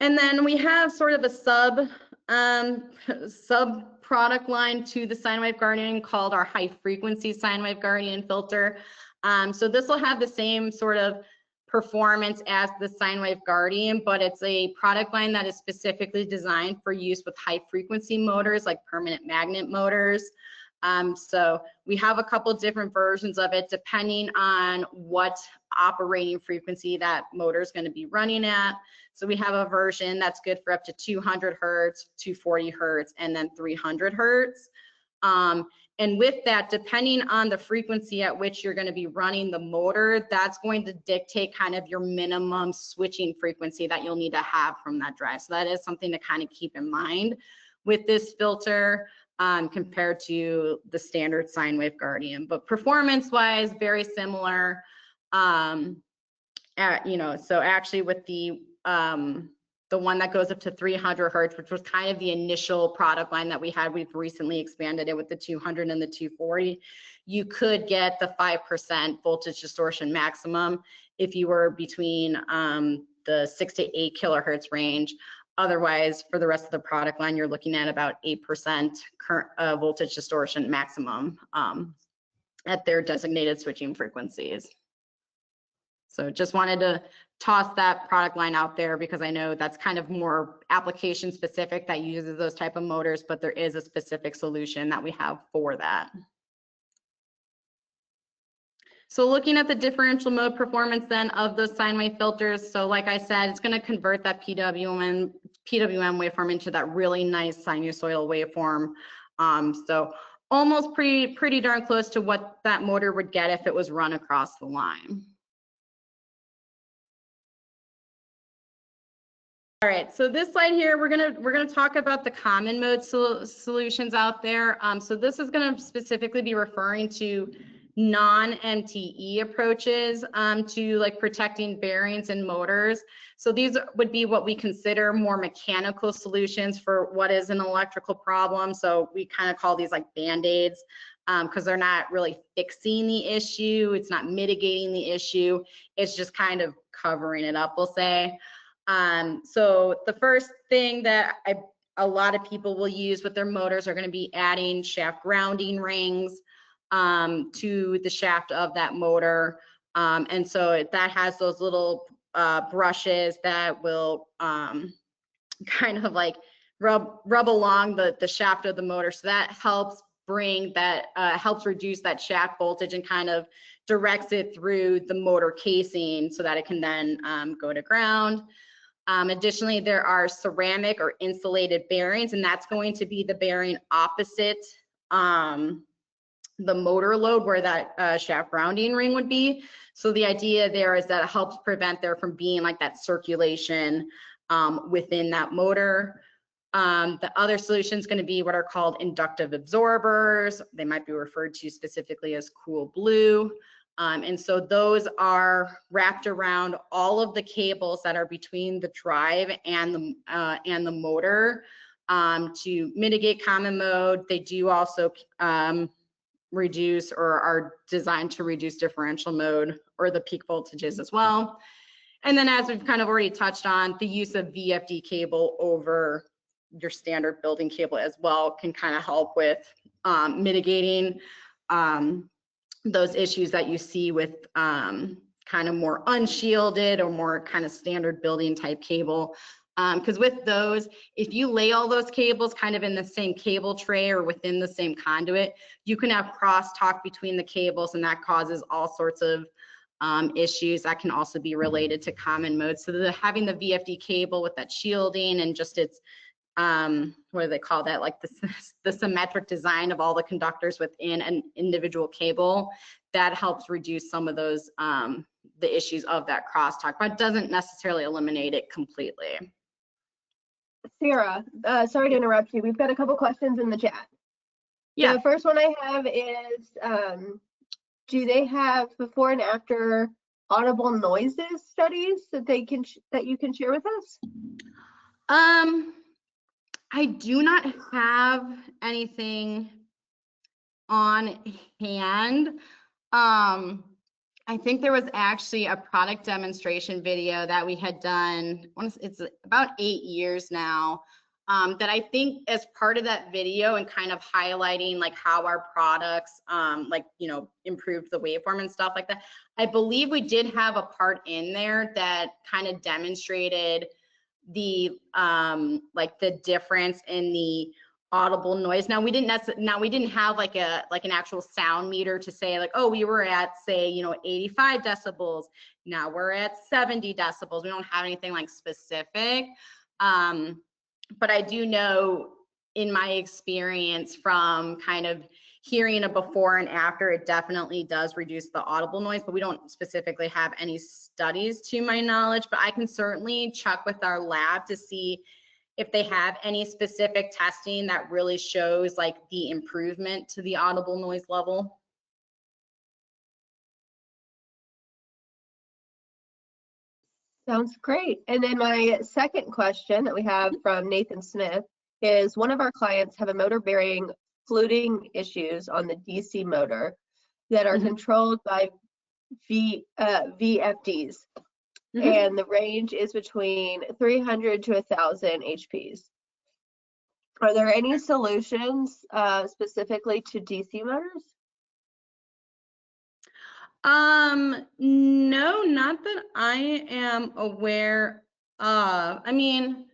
[SPEAKER 2] And then we have sort of a sub product line to the sine wave Guardian called our high frequency sine wave Guardian filter. So this will have the same sort of performance as the sine wave Guardian, but it's a product line that is specifically designed for use with high frequency motors like permanent magnet motors. So we have a couple different versions of it depending on what operating frequency that motor is going to be running at. So we have a version that's good for up to 200 hertz, 240 hertz, and then 300 hertz. And with that, depending on the frequency at which you're going to be running the motor, that's going to dictate kind of your minimum switching frequency that you'll need to have from that drive. So that is something to kind of keep in mind with this filter compared to the standard sine wave Guardian. But performance-wise, very similar. You know, so actually with the one that goes up to 300 hertz, which was kind of the initial product line that we had. We've recently expanded it with the 200 and the 240. You could get the 5% voltage distortion maximum if you were between the 6 to 8 kilohertz range. Otherwise, for the rest of the product line, you're looking at about 8% current voltage distortion maximum at their designated switching frequencies. So just wanted to toss that product line out there because I know that's kind of more application specific that uses those type of motors, but there is a specific solution that we have for that. So looking at the differential mode performance then of those sine wave filters, so like I said, it's going to convert that PWM waveform into that really nice sinusoidal waveform. So almost pretty darn close to what that motor would get if it was run across the line. All right, so this slide here, we're gonna talk about the common mode solutions out there. So this is gonna specifically be referring to non-MTE approaches to like protecting bearings and motors. So these would be what we consider more mechanical solutions for what is an electrical problem. So we kind of call these like Band-Aids because they're not really fixing the issue. It's not mitigating the issue. It's just kind of covering it up, we'll say. So the first thing that a lot of people will use with their motors are going to be adding shaft grounding rings to the shaft of that motor. And so that has those little brushes that will kind of like rub along the shaft of the motor. So that helps bring that, helps reduce that shaft voltage and kind of directs it through the motor casing so that it can then go to ground. Additionally, there are ceramic or insulated bearings, and that's going to be the bearing opposite the motor load where that shaft grounding ring would be. So the idea there is that it helps prevent there from being like that circulation within that motor. The other solution is going to be what are called inductive absorbers. They might be referred to specifically as cool blue. And so those are wrapped around all of the cables that are between the drive and the motor to mitigate common mode. They do also reduce or are designed to reduce differential mode or the peak voltages as well. And then as we've kind of already touched on, the use of VFD cable over your standard building cable as well can kind of help with mitigating those issues that you see with kind of more unshielded or more kind of standard building type cable. Because with those, if you lay all those cables kind of in the same cable tray or within the same conduit, you can have crosstalk between the cables, and that causes all sorts of issues that can also be related to common mode. So having the VFD cable with that shielding and just its what do they call that, like the symmetric design of all the conductors within an individual cable, that helps reduce some of those the issues of that crosstalk, but doesn't necessarily eliminate it completely.
[SPEAKER 1] Sarah, sorry to interrupt you. We've got a couple questions in the chat.
[SPEAKER 2] Yeah.
[SPEAKER 1] The first one I have is, do they have before and after audible noises studies that you can share with us?
[SPEAKER 2] I do not have anything on hand. I think there was actually a product demonstration video that we had done, it's about 8 years now, that I think as part of that video and kind of highlighting like how our products like, you know, improved the waveform and stuff like that. I believe we did have a part in there that kind of demonstrated the like the difference in the audible noise. Now we didn't have like an actual sound meter to say like, oh, we were at, say, you know, 85 decibels. Now we're at 70 decibels. We don't have anything like specific. But I do know in my experience from kind of hearing a before and after, it definitely does reduce the audible noise, but we don't specifically have any studies to my knowledge, but I can certainly check with our lab to see if they have any specific testing that really shows like the improvement to the audible noise level.
[SPEAKER 1] Sounds great. And then my second question that we have from Nathan Smith is, one of our clients have a motor bearing fluting issues on the DC motor that are controlled by VFDs. And the range is between 300 to 1,000 HPs. Are there any solutions specifically to DC motors?
[SPEAKER 2] No, not that I am aware of. I mean,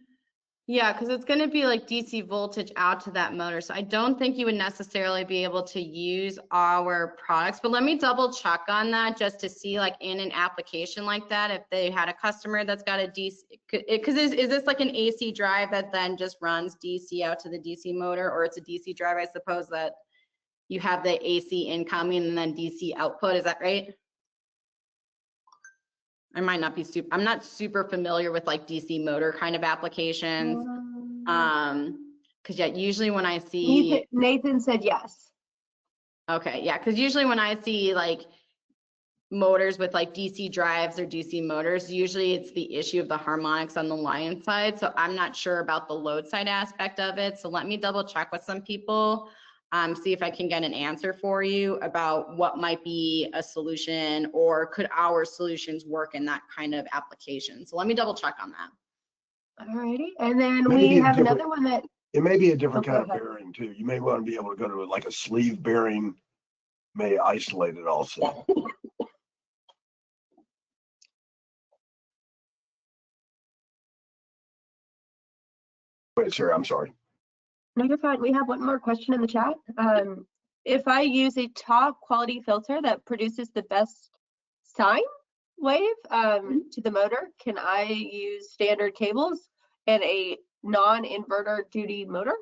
[SPEAKER 2] yeah, because it's going to be like DC voltage out to that motor. So I don't think you would necessarily be able to use our products, but let me double check on that just to see like in an application like that, if they had a customer that's got a DC, because is this like an AC drive that then just runs DC out to the DC motor, or it's a DC drive, I suppose, that you have the AC incoming and then DC output, is that right? I might not be I'm not super familiar with like DC motor kind of applications. Because yeah, usually when I see
[SPEAKER 1] Nathan said yes.
[SPEAKER 2] Okay, yeah, because usually when I see like motors with like DC drives or DC motors, usually it's the issue of the harmonics on the line side. So I'm not sure about the load side aspect of it. So let me double check with some people, see if I can get an answer for you about what might be a solution, or could our solutions work in that kind of application. So let me double check on that.
[SPEAKER 1] Alrighty, and then
[SPEAKER 4] Maybe
[SPEAKER 1] we
[SPEAKER 4] a
[SPEAKER 1] have
[SPEAKER 4] different-
[SPEAKER 1] another one that,
[SPEAKER 4] It may be a different
[SPEAKER 1] Oh,
[SPEAKER 4] kind
[SPEAKER 1] go
[SPEAKER 4] of
[SPEAKER 1] ahead.
[SPEAKER 4] bearing too. You may want to be able to go to like a sleeve bearing, may isolate it also. Wait, sir, I'm sorry.
[SPEAKER 1] no, you're fine. We have one more question in the chat. If I use a top quality filter that produces the best sine wave to the motor, can I use standard cables and a non-inverter duty motor?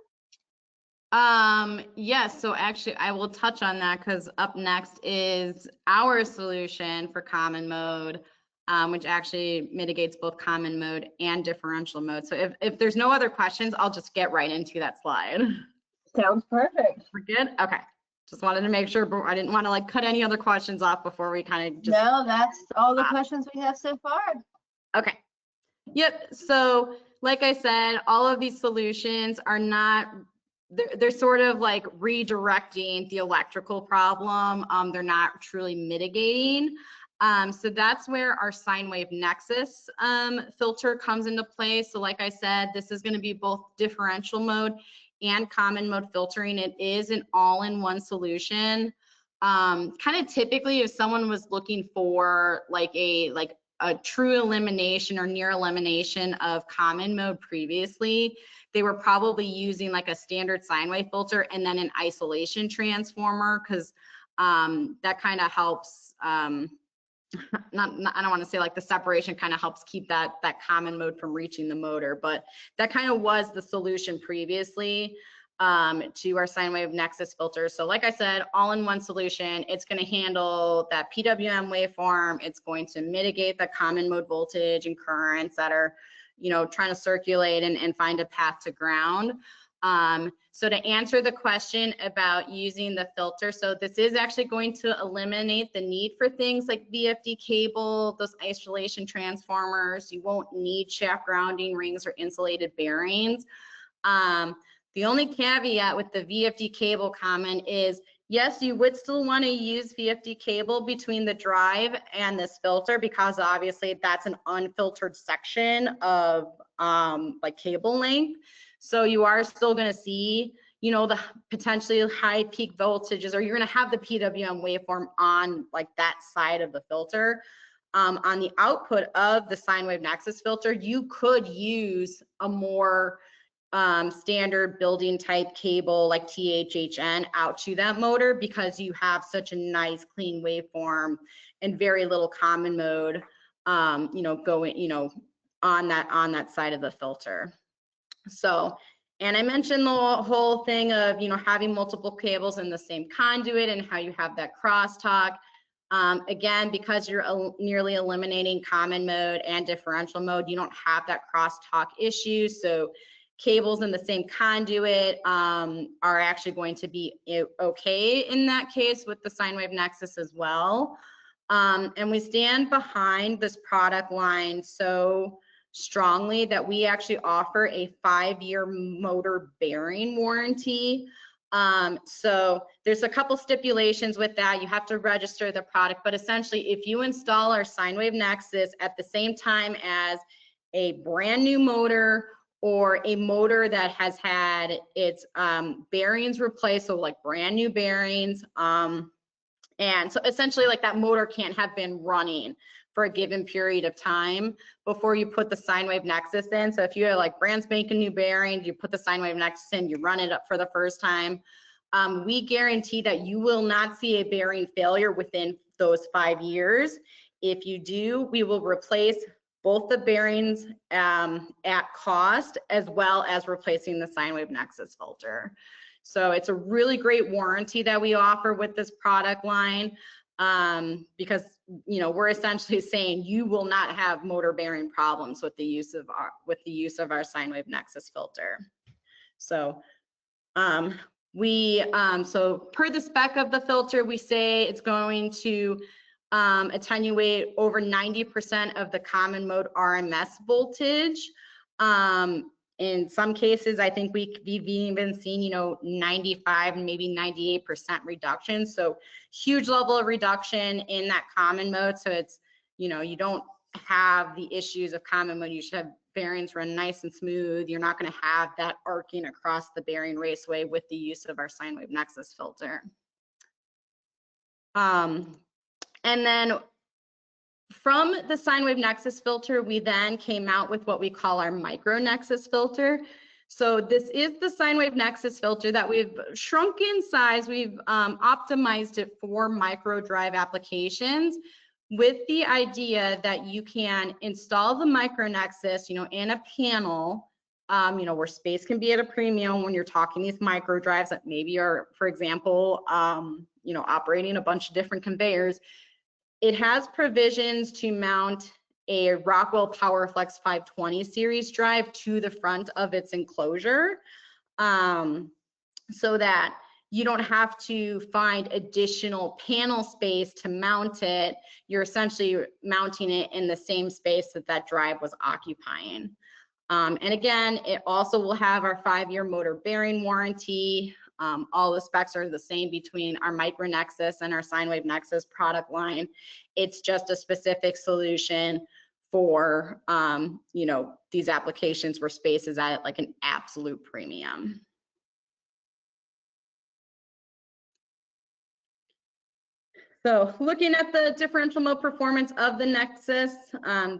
[SPEAKER 2] Yes, so actually I will touch on that because up next is our solution for common mode, which actually mitigates both common mode and differential mode. So if there's no other questions, I'll just get right into that slide.
[SPEAKER 1] Sounds perfect.
[SPEAKER 2] We're good? Okay. Just wanted to make sure, but I didn't want to like cut any other questions off before we kind of just.
[SPEAKER 1] No, that's all the questions we have so far.
[SPEAKER 2] Okay. Yep. So like I said, all of these solutions are not, they're sort of like redirecting the electrical problem. They're not truly mitigating. So that's where our sine wave nexus filter comes into play. So like I said, this is going to be both differential mode and common mode filtering. It is an all-in-one solution. Kind of typically if someone was looking for like a true elimination or near elimination of common mode previously, they were probably using like a standard sine wave filter and then an isolation transformer, because that kind of helps, I don't want to say like the separation kind of helps keep that common mode from reaching the motor, but that kind of was the solution previously to our sine wave nexus filter. So like I said, all-in-one solution. It's going to handle that PWM waveform. It's going to mitigate the common mode voltage and currents that are, you know, trying to circulate and find a path to ground. So to answer the question about using the filter, so this is actually going to eliminate the need for things like VFD cable, those isolation transformers. You won't need shaft grounding rings or insulated bearings. The only caveat with the VFD cable comment is, yes, you would still want to use VFD cable between the drive and this filter, because obviously that's an unfiltered section of like cable length. So you are still going to see, you know, the potentially high peak voltages, or you're going to have the PWM waveform on like that side of the filter. On the output of the sine wave nexus filter, you could use a more standard building type cable like THHN out to that motor, because you have such a nice clean waveform and very little common mode, you know, going, you know, on that side of the filter. So, and I mentioned the whole thing of, you know, having multiple cables in the same conduit and how you have that crosstalk. Again, because you're nearly eliminating common mode and differential mode, you don't have that crosstalk issue. So cables in the same conduit are actually going to be okay in that case with the sine wave nexus as well. And we stand behind this product line so strongly that we actually offer a 5-year motor bearing warranty. So there's a couple stipulations with that. You have to register the product, but essentially if you install our sine wave nexus at the same time as a brand new motor or a motor that has had its bearings replaced, so like brand new bearings, and so essentially like that motor can't have been running for a given period of time before you put the sine wave nexus in. So if you have like brand spanking new bearings, you put the sine wave nexus in, you run it up for the first time, we guarantee that you will not see a bearing failure within those 5 years. If you do, we will replace both the bearings at cost, as well as replacing the sine wave nexus filter. So it's a really great warranty that we offer with this product line, because, you know, we're essentially saying you will not have motor bearing problems with the use of our sine wave nexus filter. So So per the spec of the filter, we say it's going to attenuate over 90% of the common mode RMS voltage. In some cases, I think we've even seen, 95 and maybe 98% reduction. So huge level of reduction in that common mode. So it's, you don't have the issues of common mode. You should have bearings run nice and smooth. You're not going to have that arcing across the bearing raceway with the use of our sine wave nexus filter. And then from the sine wave nexus filter, we then came out with what we call our micro nexus filter. So this is the sine wave nexus filter that we've shrunk in size. We've optimized it for micro drive applications with the idea that you can install the micro nexus, in a panel, where space can be at a premium when you're talking these micro drives that maybe are, for example, operating a bunch of different conveyors. It has provisions to mount a Rockwell PowerFlex 520 series drive to the front of its enclosure, so that you don't have to find additional panel space to mount it. You're essentially mounting it in the same space that drive was occupying. And again, it also will have our 5-year motor bearing warranty. All the specs are the same between our micro nexus and our sine wave nexus product line. It's just a specific solution for these applications where space is at like an absolute premium. So looking at the differential mode performance of the Nexus,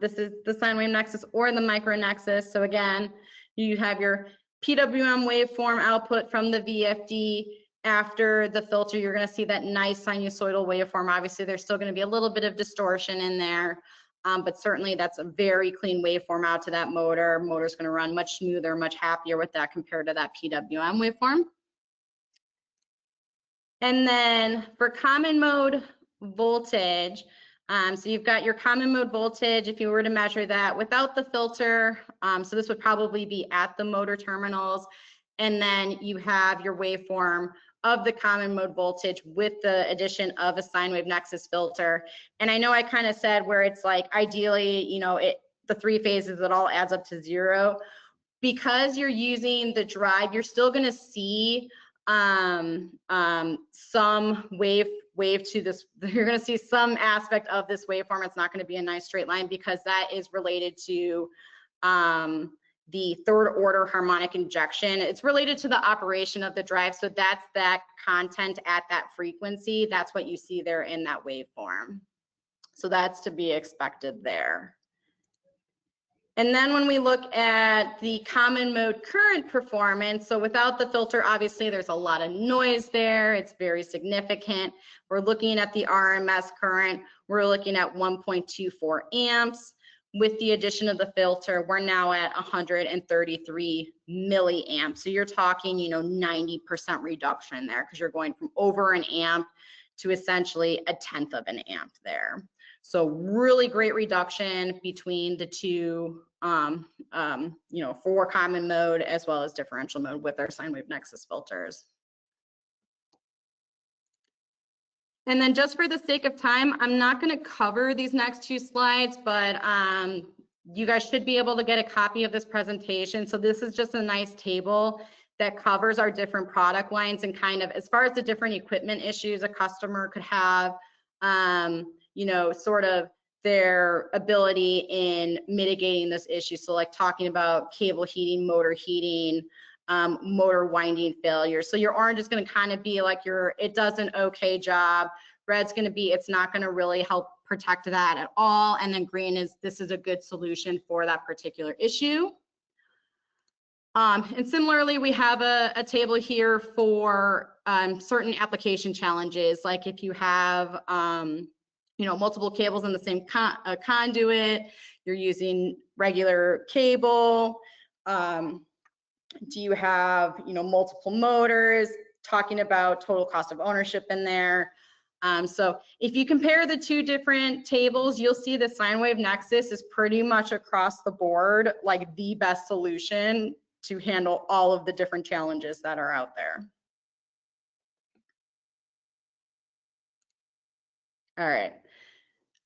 [SPEAKER 2] this is the sine wave Nexus or the micro Nexus. So again, you have your PWM waveform output from the VFD. After the filter, you're going to see that nice sinusoidal waveform. Obviously, there's still going to be a little bit of distortion in there, but certainly that's a very clean waveform out to that motor. Motor's going to run much smoother, much happier with that compared to that PWM waveform. And then for common mode voltage, so you've got your common mode voltage if you were to measure that without the filter. So this would probably be at the motor terminals. And then you have your waveform of the common mode voltage with the addition of a sine wave nexus filter. And I know I kind of said where it's like ideally, the 3 phases, it all adds up to 0. Because you're using the drive, you're still going to see some wave to this. You're going to see some aspect of this waveform. It's not going to be a nice straight line because that is related to the 3rd order harmonic injection. It's related to the operation of the drive. So that's that content at that frequency. That's what you see there in that waveform. So that's to be expected there. And then when we look at the common mode current performance, so without the filter, obviously there's a lot of noise there. It's very significant. We're looking at the RMS current. We're looking at 1.24 amps. With the addition of the filter, we're now at 133 milliamps. So you're talking, 90% reduction there because you're going from over an amp to essentially 1/10 of an amp there. So really great reduction between the two, for common mode as well as differential mode with our sine wave nexus filters. And then just for the sake of time, I'm not going to cover these next 2 slides, but you guys should be able to get a copy of this presentation. So this is just a nice table that covers our different product lines and kind of as far as the different equipment issues a customer could have, sort of their ability in mitigating this issue. So like talking about cable heating, motor winding failure. So your orange is going to kind of be like it does an okay job. Red's going to be, it's not going to really help protect that at all. And then green is, this is a good solution for that particular issue. And similarly, we have a table here for certain application challenges. Like if you have, multiple cables in the same conduit, you're using regular cable. Do you have, multiple motors? Talking about total cost of ownership in there. So if you compare the 2 different tables, you'll see the sine wave nexus is pretty much across the board, like the best solution to handle all of the different challenges that are out there. All right.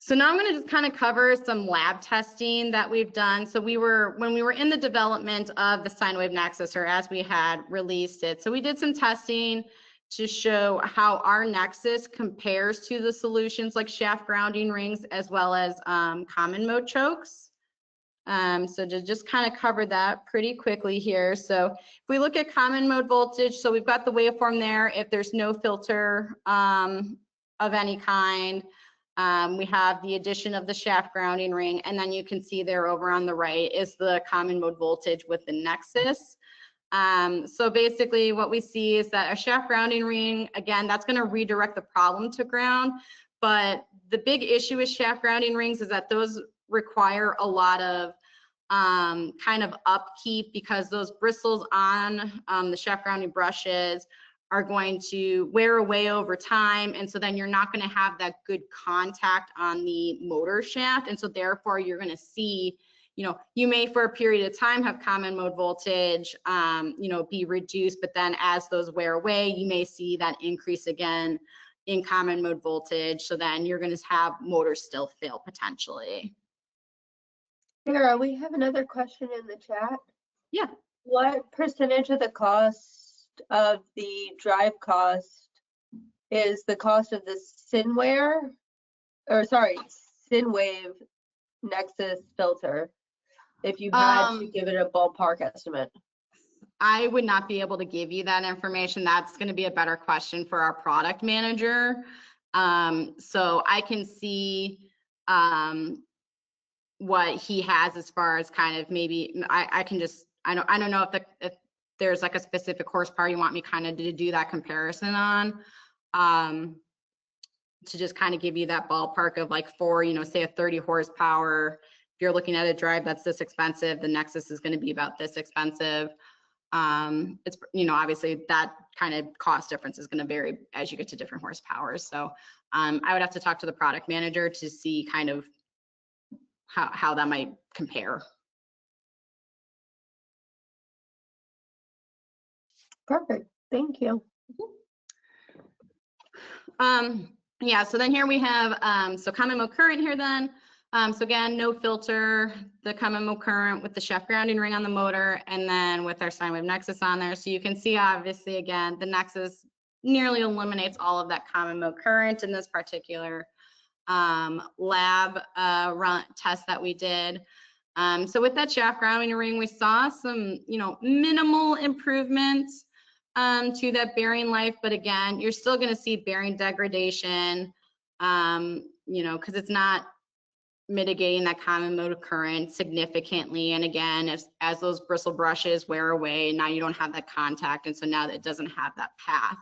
[SPEAKER 2] So now I'm going to just kind of cover some lab testing that we've done. So when we were in the development of the sine wave nexus, or as we had released it, so we did some testing to show how our nexus compares to the solutions like shaft grounding rings, as well as common mode chokes. So to just kind of cover that pretty quickly here. So if we look at common mode voltage, so we've got the waveform there. If there's no filter of any kind, we have the addition of the shaft grounding ring, and then you can see there over on the right is the common mode voltage with the nexus. So basically what we see is that a shaft grounding ring, again, that's going to redirect the problem to ground. But the big issue with shaft grounding rings is that those require a lot of kind of upkeep, because those bristles on the shaft grounding brushes are going to wear away over time, and so then you're not going to have that good contact on the motor shaft, and so therefore you're going to see, you know, you may for a period of time have common mode voltage, you know, be reduced, but then as those wear away, you may see that increase again in common mode voltage, so then you're going to have motors still fail potentially.
[SPEAKER 1] Sarah, we have another question in the chat.
[SPEAKER 2] Yeah.
[SPEAKER 1] What percentage of the cost of the drive cost is the cost of the Sinwave Nexus filter, if you had to give it a ballpark estimate?
[SPEAKER 2] I would not be able to give you that information. That's going to be a better question for our product manager. So I can see what he has as far as kind of maybe I don't know if there's like a specific horsepower you want me kind of to do that comparison on, to just kind of give you that ballpark of like for, you know, say a 30 horsepower, if you're looking at a drive that's this expensive, the Nexus is going to be about this expensive. It's, you know, obviously that kind of cost difference is going to vary as you get to different horsepowers. So I would have to talk to the product manager to see kind of how that might compare.
[SPEAKER 1] Perfect, thank you.
[SPEAKER 2] Yeah, so then here we have, so common mode current here then. So again, no filter, the common mode current with the shaft grounding ring on the motor, and then with our sine wave nexus on there. So you can see obviously again, the nexus nearly eliminates all of that common mode current in this particular lab run test that we did. So with that shaft grounding ring, we saw some, you know, minimal improvements to that bearing life, but again, you're still going to see bearing degradation, you know, because it's not mitigating that common mode current significantly. And again, as those bristle brushes wear away, now you don't have that contact, and so now it doesn't have that path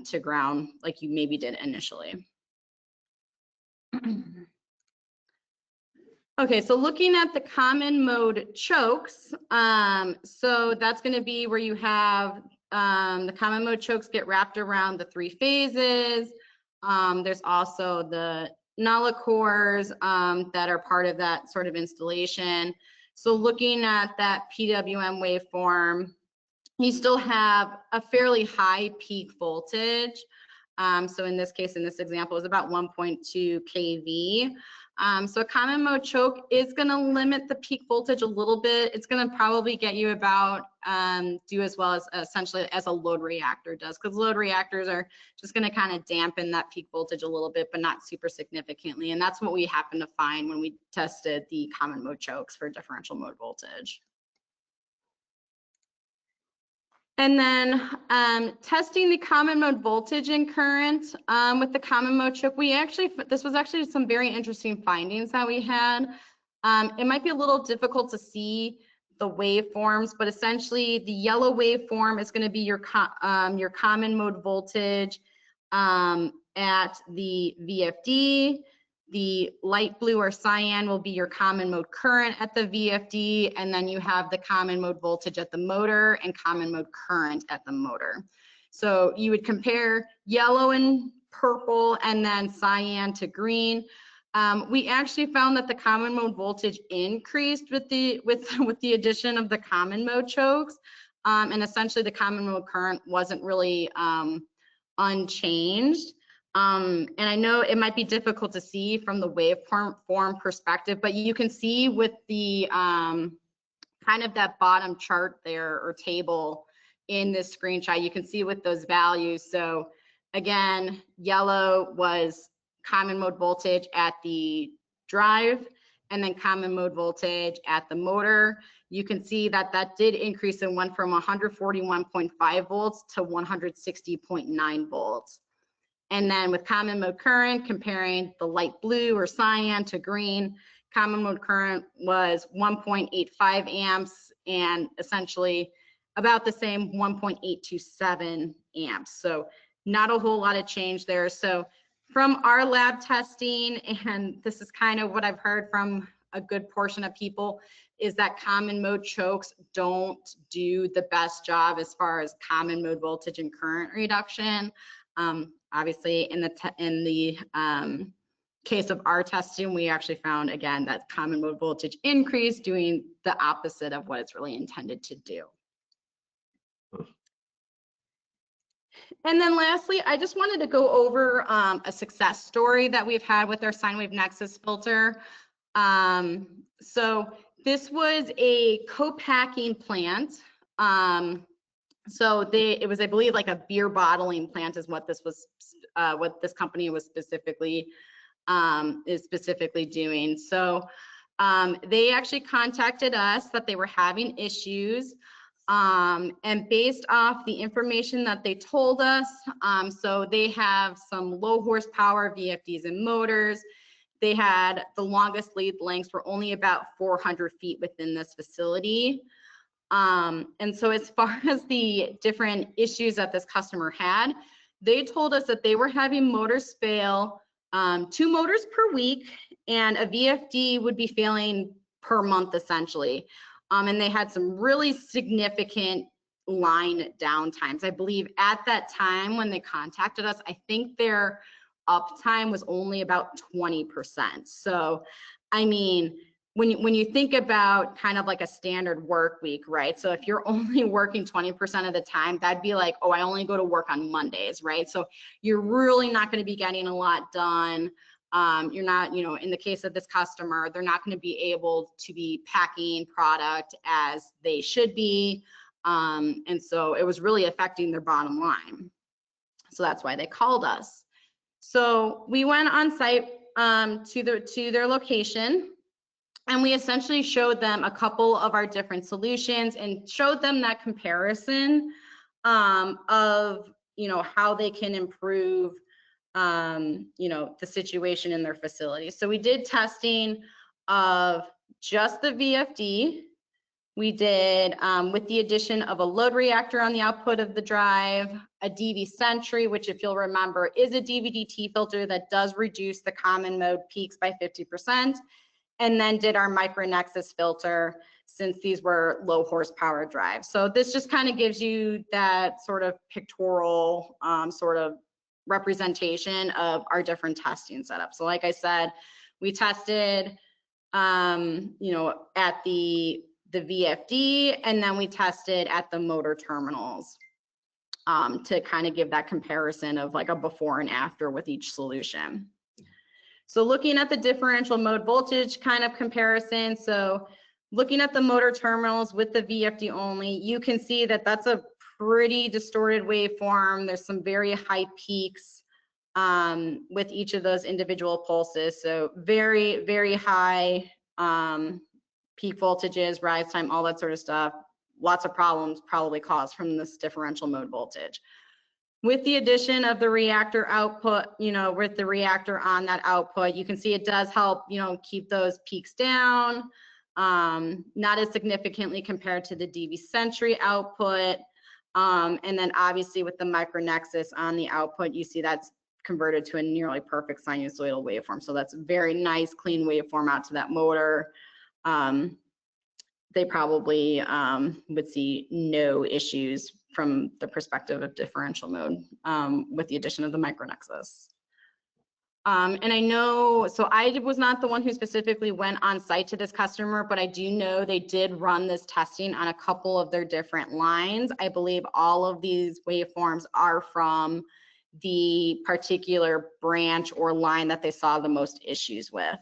[SPEAKER 2] to ground like you maybe did initially. Okay, so looking at the common mode chokes, so that's going to be where you have the common mode chokes get wrapped around the 3 phases. There's also the Nala cores that are part of that sort of installation. So looking at that PWM waveform, you still have a fairly high peak voltage. So in this case, in this example, is about 1.2 kV. So a common mode choke is going to limit the peak voltage a little bit. It's going to probably get you about do as well as essentially as a load reactor does, because load reactors are just going to kind of dampen that peak voltage a little bit, but not super significantly. And that's what we happened to find when we tested the common mode chokes for differential mode voltage. And then testing the common mode voltage and current with the common mode choke, this was actually some very interesting findings that we had. It might be a little difficult to see the waveforms, but essentially the yellow waveform is going to be your common mode voltage at the VFD. The light blue or cyan will be your common mode current at the VFD, and then you have the common mode voltage at the motor and common mode current at the motor. So you would compare yellow and purple and then cyan to green. We actually found that the common mode voltage increased with the addition of the common mode chokes, and essentially the common mode current wasn't really unchanged. And I know it might be difficult to see from the waveform perspective, but you can see with the kind of that bottom chart there or table in this screenshot, you can see with those values. So again, yellow was common mode voltage at the drive, and then common mode voltage at the motor. You can see that that did increase and went from 141.5 volts to 160.9 volts. And then with common mode current, comparing the light blue or cyan to green, common mode current was 1.85 amps and essentially about the same 1.827 amps. So not a whole lot of change there. So from our lab testing, and this is kind of what I've heard from a good portion of people, is that common mode chokes don't do the best job as far as common mode voltage and current reduction. Obviously, in the case of our testing, we actually found, again, that common mode voltage increase doing the opposite of what it's really intended to do. And then lastly, I just wanted to go over a success story that we've had with our sine wave nexus filter. So this was a co-packing plant. So it was, I believe, like a beer bottling plant is what this was, what this company was specifically doing. So they actually contacted us that they were having issues, and based off the information that they told us, so they have some low horsepower VFDs and motors. They had the longest lead lengths were only about 400 feet within this facility. And so as far as the different issues that this customer had, they told us that they were having motors fail 2 motors per week, and a VFD would be failing per month essentially. And they had some really significant line downtimes. I believe at that time when they contacted us, I think their uptime was only about 20%. So, I mean, when you think about kind of like a standard work week, right? So if you're only working 20% of the time, that'd be like, oh, I only go to work on Mondays, right? So you're really not going to be getting a lot done. You're not, you know, in the case of this customer, they're not going to be able to be packing product as they should be. And so it was really affecting their bottom line. So that's why they called us. So we went on site to their location, and we essentially showed them a couple of our different solutions and showed them that comparison of, you know, how they can improve, you know, the situation in their facility. So we did testing of just the VFD. We did, with the addition of a load reactor on the output of the drive, a DV Sentry, which if you'll remember is a DVDT filter that does reduce the common mode peaks by 50%, and then did our micro nexus filter since these were low horsepower drives. So this just kind of gives you that sort of pictorial sort of representation of our different testing setups. So like I said, we tested, you know, at the VFD, and then we tested at the motor terminals to kind of give that comparison of like a before and after with each solution. So looking at the differential mode voltage kind of comparison, so looking at the motor terminals with the VFD only, you can see that that's a pretty distorted waveform. There's some very high peaks with each of those individual pulses. So very, very high peak voltages, rise time, all that sort of stuff. Lots of problems probably caused from this differential mode voltage. With the addition of the reactor output, you know, with the reactor on that output, you can see it does help, you know, keep those peaks down, not as significantly compared to the DV Sentry output. And then obviously with the micro nexus on the output, you see that's converted to a nearly perfect sinusoidal waveform. So that's a very nice, clean waveform out to that motor. They probably would see no issues from the perspective of differential mode with the addition of the micro nexus. And I know, so I was not the one who specifically went on site to this customer, but I do know they did run this testing on a couple of their different lines. I believe all of these waveforms are from the particular branch or line that they saw the most issues with.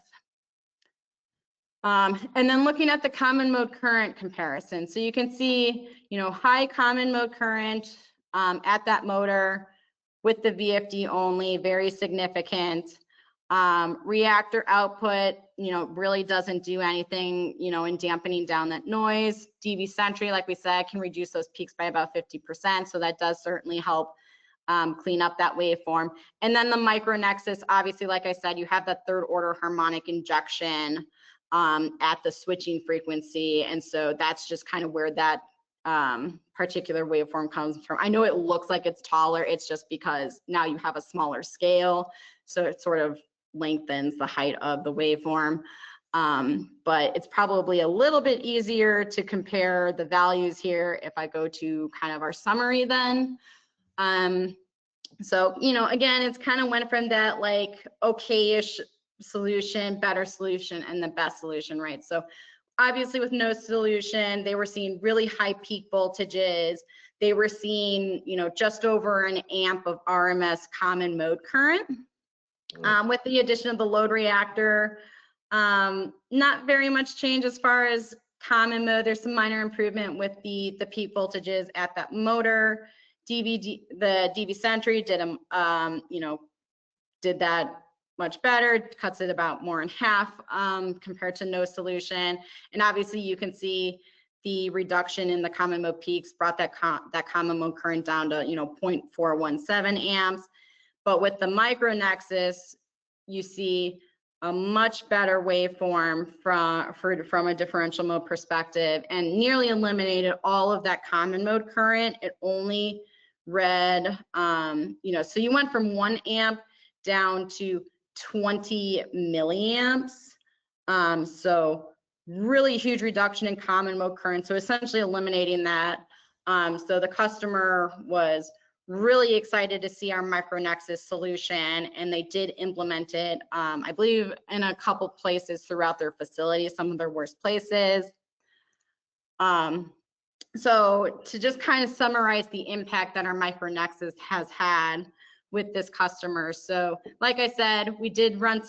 [SPEAKER 2] And then looking at the common mode current comparison. So you can see, high common mode current at that motor with the VFD only, very significant. Reactor output, really doesn't do anything, in dampening down that noise. DV Sentry, like we said, can reduce those peaks by about 50%. So that does certainly help clean up that waveform. And then the micronexus, obviously, like I said, you have that third order harmonic injection at the switching frequency. And so that's just kind of where that particular waveform comes from. I know it looks like it's taller, it's just because now you have a smaller scale. So it sort of lengthens the height of the waveform. But it's probably a little bit easier to compare the values here if I go to kind of our summary then. So, again, it's kind of went from that like okay-ish solution, better solution, and the best solution, right? So obviously with no solution, they were seeing really high peak voltages. They were seeing, just over an amp of RMS common mode current. With the addition of the load reactor, not very much change as far as common mode. There's some minor improvement with the peak voltages at that motor. The DV Sentry did did that much better, cuts it about more in half compared to no solution. And obviously you can see the reduction in the common mode peaks brought that common mode current down to 0.417 amps. But with the micronexus, you see a much better waveform from a differential mode perspective, and nearly eliminated all of that common mode current. It only read, so you went from 1 amp down to 20 milliamps. So really huge reduction in common mode current. So essentially eliminating that. So the customer was really excited to see our micronexus solution, and they did implement it, I believe, in a couple places throughout their facility, some of their worst places. So to just kind of summarize the impact that our micronexus has had with this customer. So like I said, we did run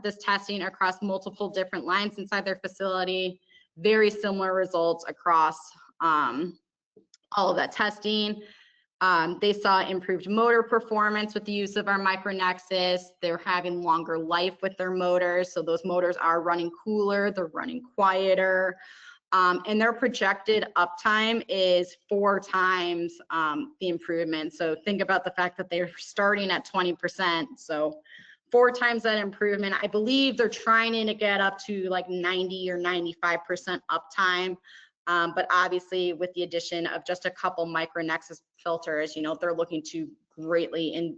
[SPEAKER 2] this testing across multiple different lines inside their facility, very similar results across all of that testing. They saw improved motor performance with the use of our micronexus. They're having longer life with their motors. So those motors are running cooler, they're running quieter. And their projected uptime is 4 times the improvement. So think about the fact that they're starting at 20%. So 4 times that improvement. I believe they're trying to get up to like 90 or 95% uptime. But obviously with the addition of just a couple micronexus filters, they're looking to greatly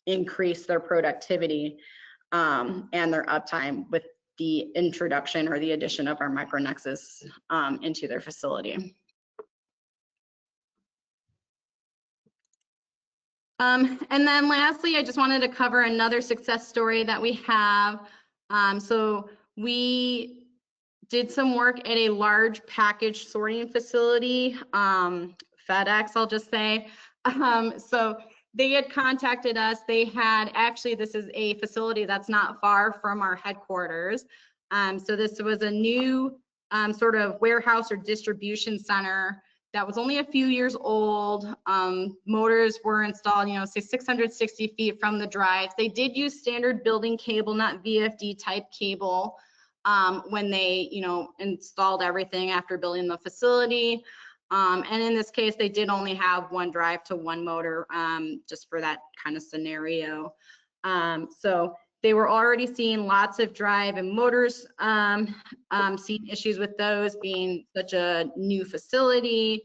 [SPEAKER 2] increase their productivity and their uptime with the introduction or the addition of our micronexus into their facility. And then lastly, I just wanted to cover another success story that we have. So we did some work at a large package sorting facility, FedEx, I'll just say. So they had contacted us. They had, actually, this is a facility that's not far from our headquarters. So this was a new sort of warehouse or distribution center that was only a few years old. Motors were installed, say 660 feet from the drive. They did use standard building cable, not VFD type cable, when they, installed everything after building the facility. And in this case, they did only have 1 drive to 1 motor, just for that kind of scenario. So they were already seeing lots of drive and motors, seeing issues with those being such a new facility.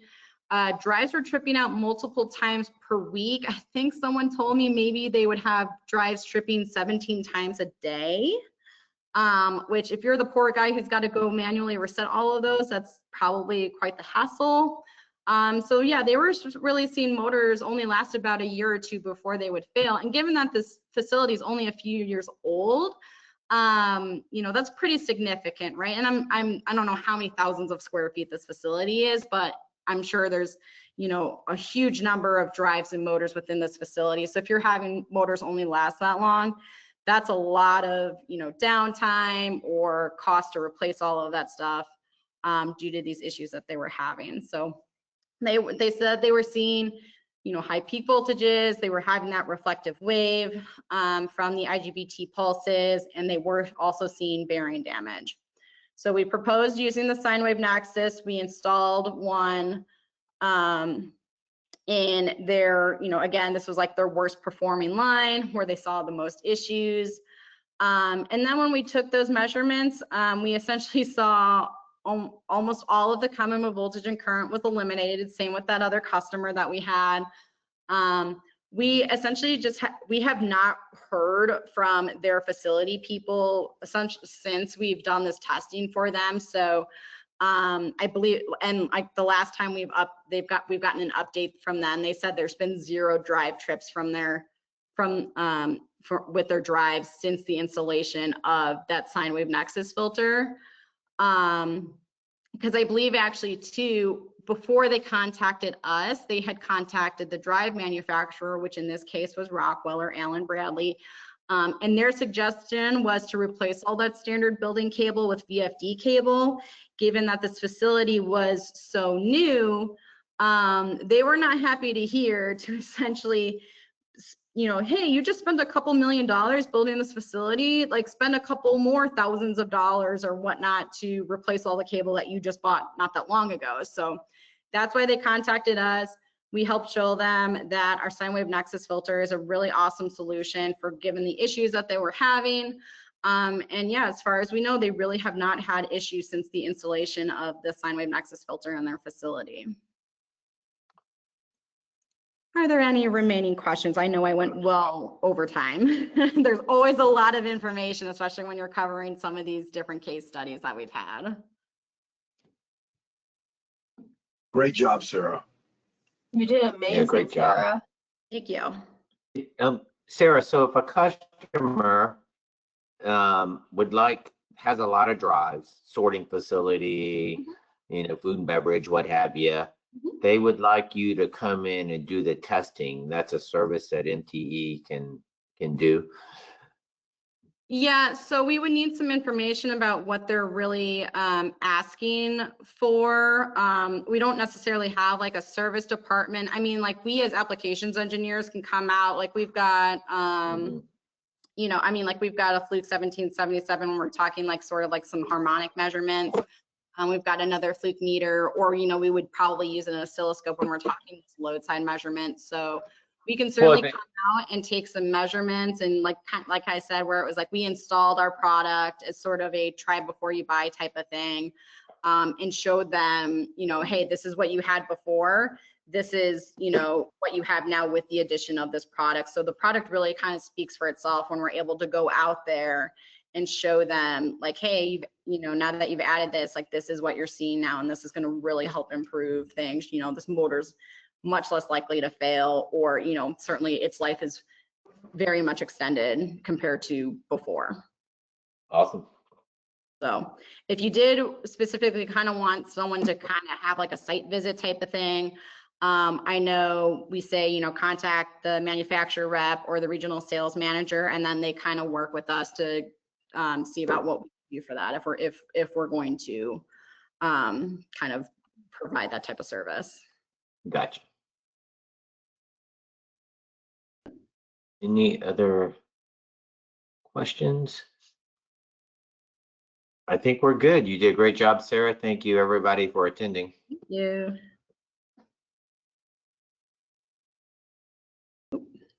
[SPEAKER 2] Drives were tripping out multiple times per week. I think someone told me maybe they would have drives tripping 17 times a day. Which if you're the poor guy who's got to go manually reset all of those, that's probably quite the hassle. So yeah, they were really seeing motors only last about a year or 2 before they would fail. And given that this facility is only a few years old, that's pretty significant, right? And I don't know how many thousands of square feet this facility is, but I'm sure there's, a huge number of drives and motors within this facility. So if you're having motors only last that long, that's a lot of, downtime or cost to replace all of that stuff due to these issues that they were having. So they said they were seeing, high peak voltages. They were having that reflective wave from the IGBT pulses, and they were also seeing bearing damage. So we proposed using the sine wave nexus. We installed one in their, again, this was like their worst performing line where they saw the most issues. And then when we took those measurements, we essentially saw almost all of the common mode voltage and current was eliminated. Same with that other customer that we had. We essentially we have not heard from their facility people essentially since we've done this testing for them. So I believe, and like the last time we've gotten an update from them, they said there's been 0 drive trips with their drives since the installation of that sine wave nexus filter. Because I believe actually too, before they contacted us, they had contacted the drive manufacturer, which in this case was Rockwell or Allen Bradley. And their suggestion was to replace all that standard building cable with VFD cable. Given that this facility was so new, they were not happy to hear to essentially, hey, you just spent a couple $1 million building this facility, like spend a couple more thousands of dollars or whatnot to replace all the cable that you just bought not that long ago. So that's why they contacted us. We helped show them that our sine wave nexus filter is a really awesome solution for given the issues that they were having. And yeah, as far as we know, they really have not had issues since the installation of the sine wave nexus filter in their facility. Are there any remaining questions? I know I went well over time. There's always a lot of information, especially when you're covering some of these different case studies that we've had.
[SPEAKER 4] Great job, Sarah.
[SPEAKER 1] You did amazing,
[SPEAKER 3] Yeah, great job.
[SPEAKER 1] Sarah.
[SPEAKER 2] Thank you.
[SPEAKER 3] Sarah, so if a customer has a lot of drives, sorting facility, food and beverage, what have you, they would like you to come in and do the testing. That's a service that MTE can do.
[SPEAKER 2] Yeah, so we would need some information about what they're really asking for. We don't necessarily have like a service department. I mean, like we as applications engineers can come out, like we've got, like we've got a Fluke 1777 when we're talking like sort of like some harmonic measurements. We've got another Fluke meter, or, we would probably use an oscilloscope when we're talking load side measurements. So we can certainly come out and take some measurements, and like I said, where it was like we installed our product as sort of a try before you buy type of thing, and showed them, hey, this is what you had before. This is, what you have now with the addition of this product. So the product really kind of speaks for itself when we're able to go out there and show them like, hey, now that you've added this, like this is what you're seeing now, and this is going to really help improve things. This motor's much less likely to fail, or certainly its life is very much extended compared to before.
[SPEAKER 3] Awesome.
[SPEAKER 2] So if you did specifically kind of want someone to kind of have like a site visit type of thing, I know we say, contact the manufacturer rep or the regional sales manager, and then they kind of work with us to see about what we can do for that if we're going to kind of provide that type of service.
[SPEAKER 3] Gotcha. Any other questions? I think we're good. You did a great job, Sarah. Thank you, everybody, for attending.
[SPEAKER 2] Thank you.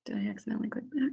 [SPEAKER 2] Did I accidentally click back?